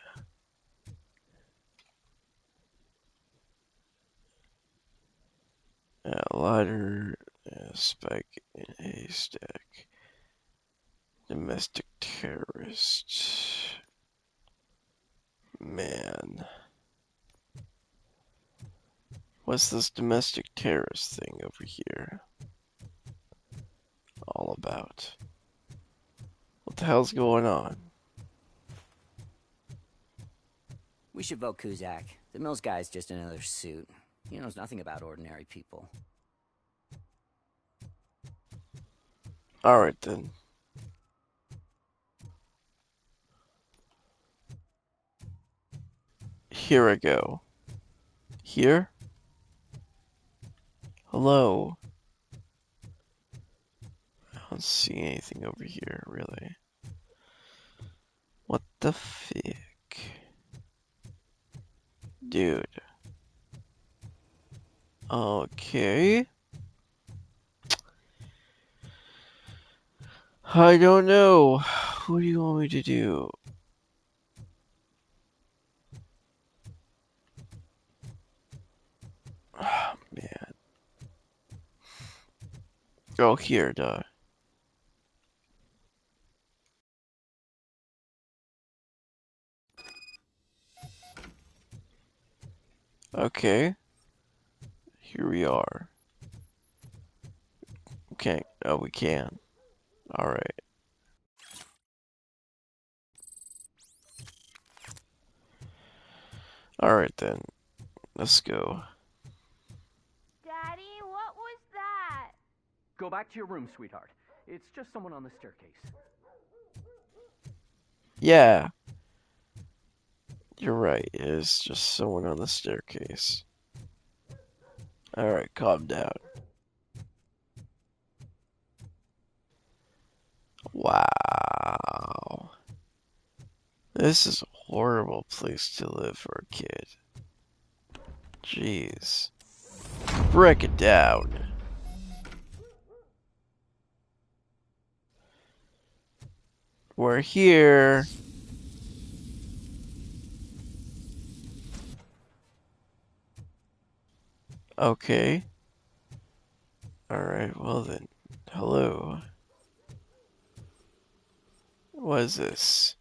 Lighter, spike in haystack. Domestic terrorist. Man. What's this domestic terrorist thing over here all about? What the hell's going on? We should vote Cusack. The Mills guy's just another suit. He knows nothing about ordinary people. Alright then. Here I go. Here? Hello? I don't see anything over here, really. What the fick? Dude. Okay. I don't know. What do you want me to do? Oh, man. Oh, here, duh. Okay. Here we are. Okay. Oh, we can. Alright. Alright then. Let's go. Daddy, what was that? Go back to your room, sweetheart. It's just someone on the staircase. Yeah. You're right. It is just someone on the staircase. Alright, calm down. Wow. This is a horrible place to live for a kid. Jeez. Break it down. We're here. Okay. Alright, well then. Hello. What is this?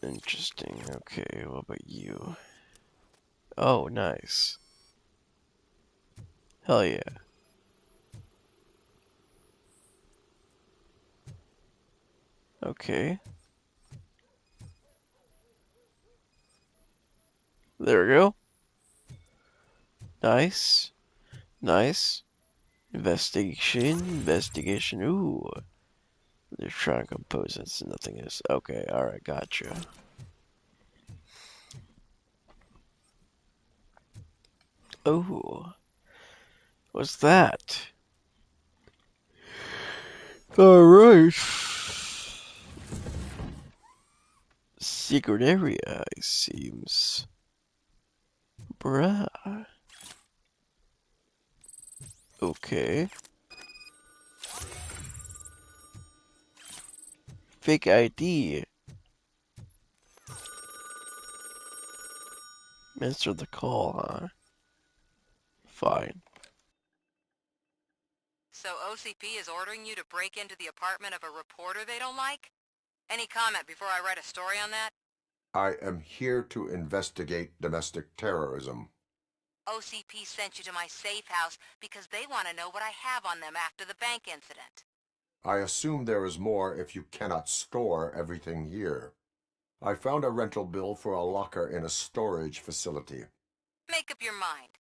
Interesting. Okay, what about you? Oh, nice. Hell yeah. Okay. There we go. Nice. Nice. Investigation. Ooh. They're trying to compose it so nothing is. Okay, alright, gotcha. Ooh. What's that? Alright. Secret area, it seems. Bruh. Okay. Fake ID. Answer the call, huh? Fine. So OCP is ordering you to break into the apartment of a reporter they don't like? Any comment before I write a story on that? I am here to investigate domestic terrorism. OCP sent you to my safe house because they want to know what I have on them after the bank incident. I assume there is more if you cannot store everything here. I found a rental bill for a locker in a storage facility. Make up your mind.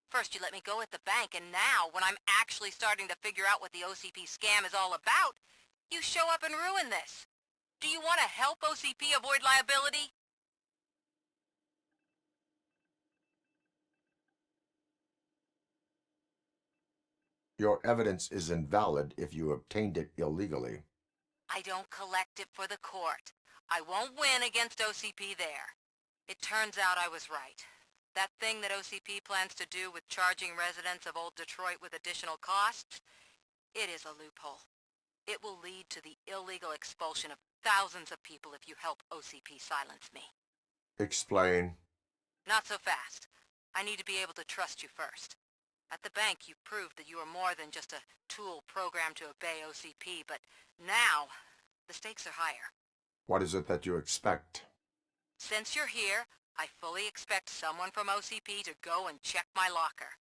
First you let me go at the bank, and now, when I'm actually starting to figure out what the OCP scam is all about, you show up and ruin this. Do you want to help OCP avoid liability? Your evidence is invalid if you obtained it illegally. I don't collect it for the court. I won't win against OCP there. It turns out I was right. That thing that OCP plans to do with charging residents of Old Detroit with additional costs, it is a loophole. It will lead to the illegal expulsion of thousands of people if you help OCP silence me. Explain. Not so fast. I need to be able to trust you first. At the bank, you proved that you are more than just a tool programmed to obey OCP, but now, the stakes are higher. What is it that you expect? Since you're here, I fully expect someone from OCP to go and check my locker.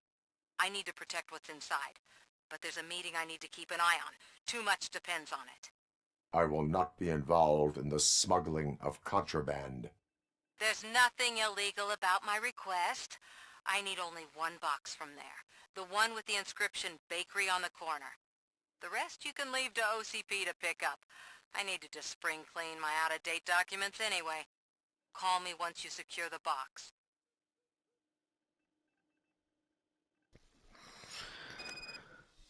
I need to protect what's inside, but there's a meeting I need to keep an eye on. Too much depends on it. I will not be involved in the smuggling of contraband. There's nothing illegal about my request. I need only one box from there. The one with the inscription Bakery on the corner. The rest you can leave to OCP to pick up. I need to just spring clean my out-of-date documents anyway. Call me once you secure the box.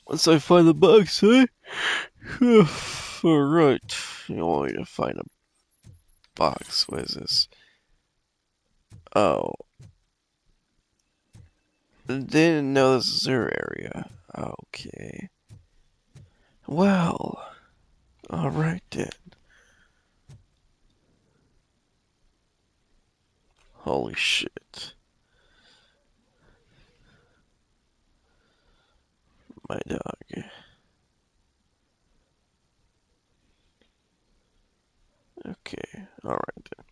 Once I find the box, eh? Alright. You want me to find a box. What is this? Oh. Didn't know this was their area. Okay. Well. Alright then. Holy shit. My dog. Okay, alright then.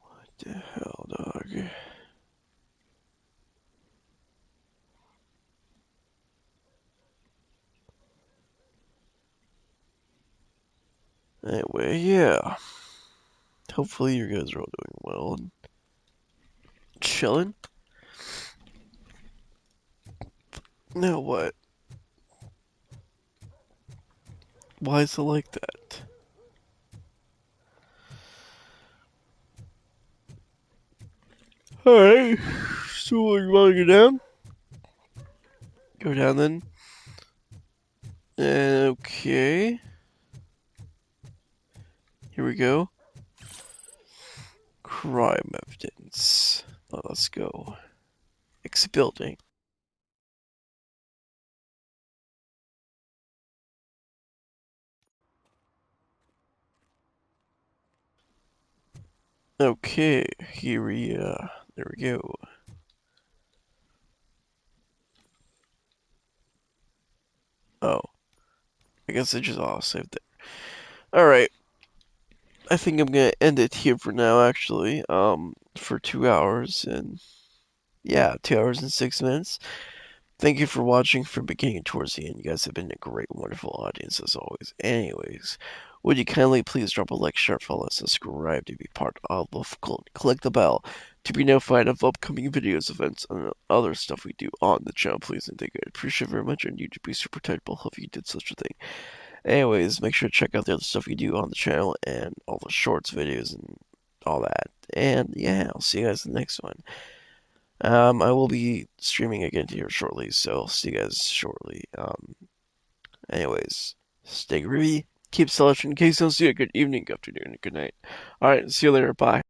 What the hell, dog? Anyway, yeah. Hopefully you guys are all doing well and chilling. Now what? Why is it like that? Alright, so you want to go down? Go down then. Okay. Here we go. Crime evidence. Oh, let's go. Exit building. Okay, there we go. Oh. I guess I just auto-saved it. Alright. I think I'm gonna end it here for now, actually. For 2 hours, and yeah, 2 hours and 6 minutes. Thank you for watching from beginning towards the end. You guys have been a great, wonderful audience, as always. Anyways, would you kindly please drop a like, share, follow, and subscribe to be part of the cult. Click the bell to be notified of upcoming videos, events, and other stuff we do on the channel, please. And thank you. I appreciate it very much, and you'd be super thankful if you did such a thing. Anyways, make sure to check out the other stuff we do on the channel and all the shorts videos and all that. And yeah, I'll see you guys in the next one. I will be streaming again here shortly, so I'll see you guys shortly. Anyways, stay groovy, keep selection in case I don't see you. Good evening, good afternoon, and good night. Alright, see you later, bye.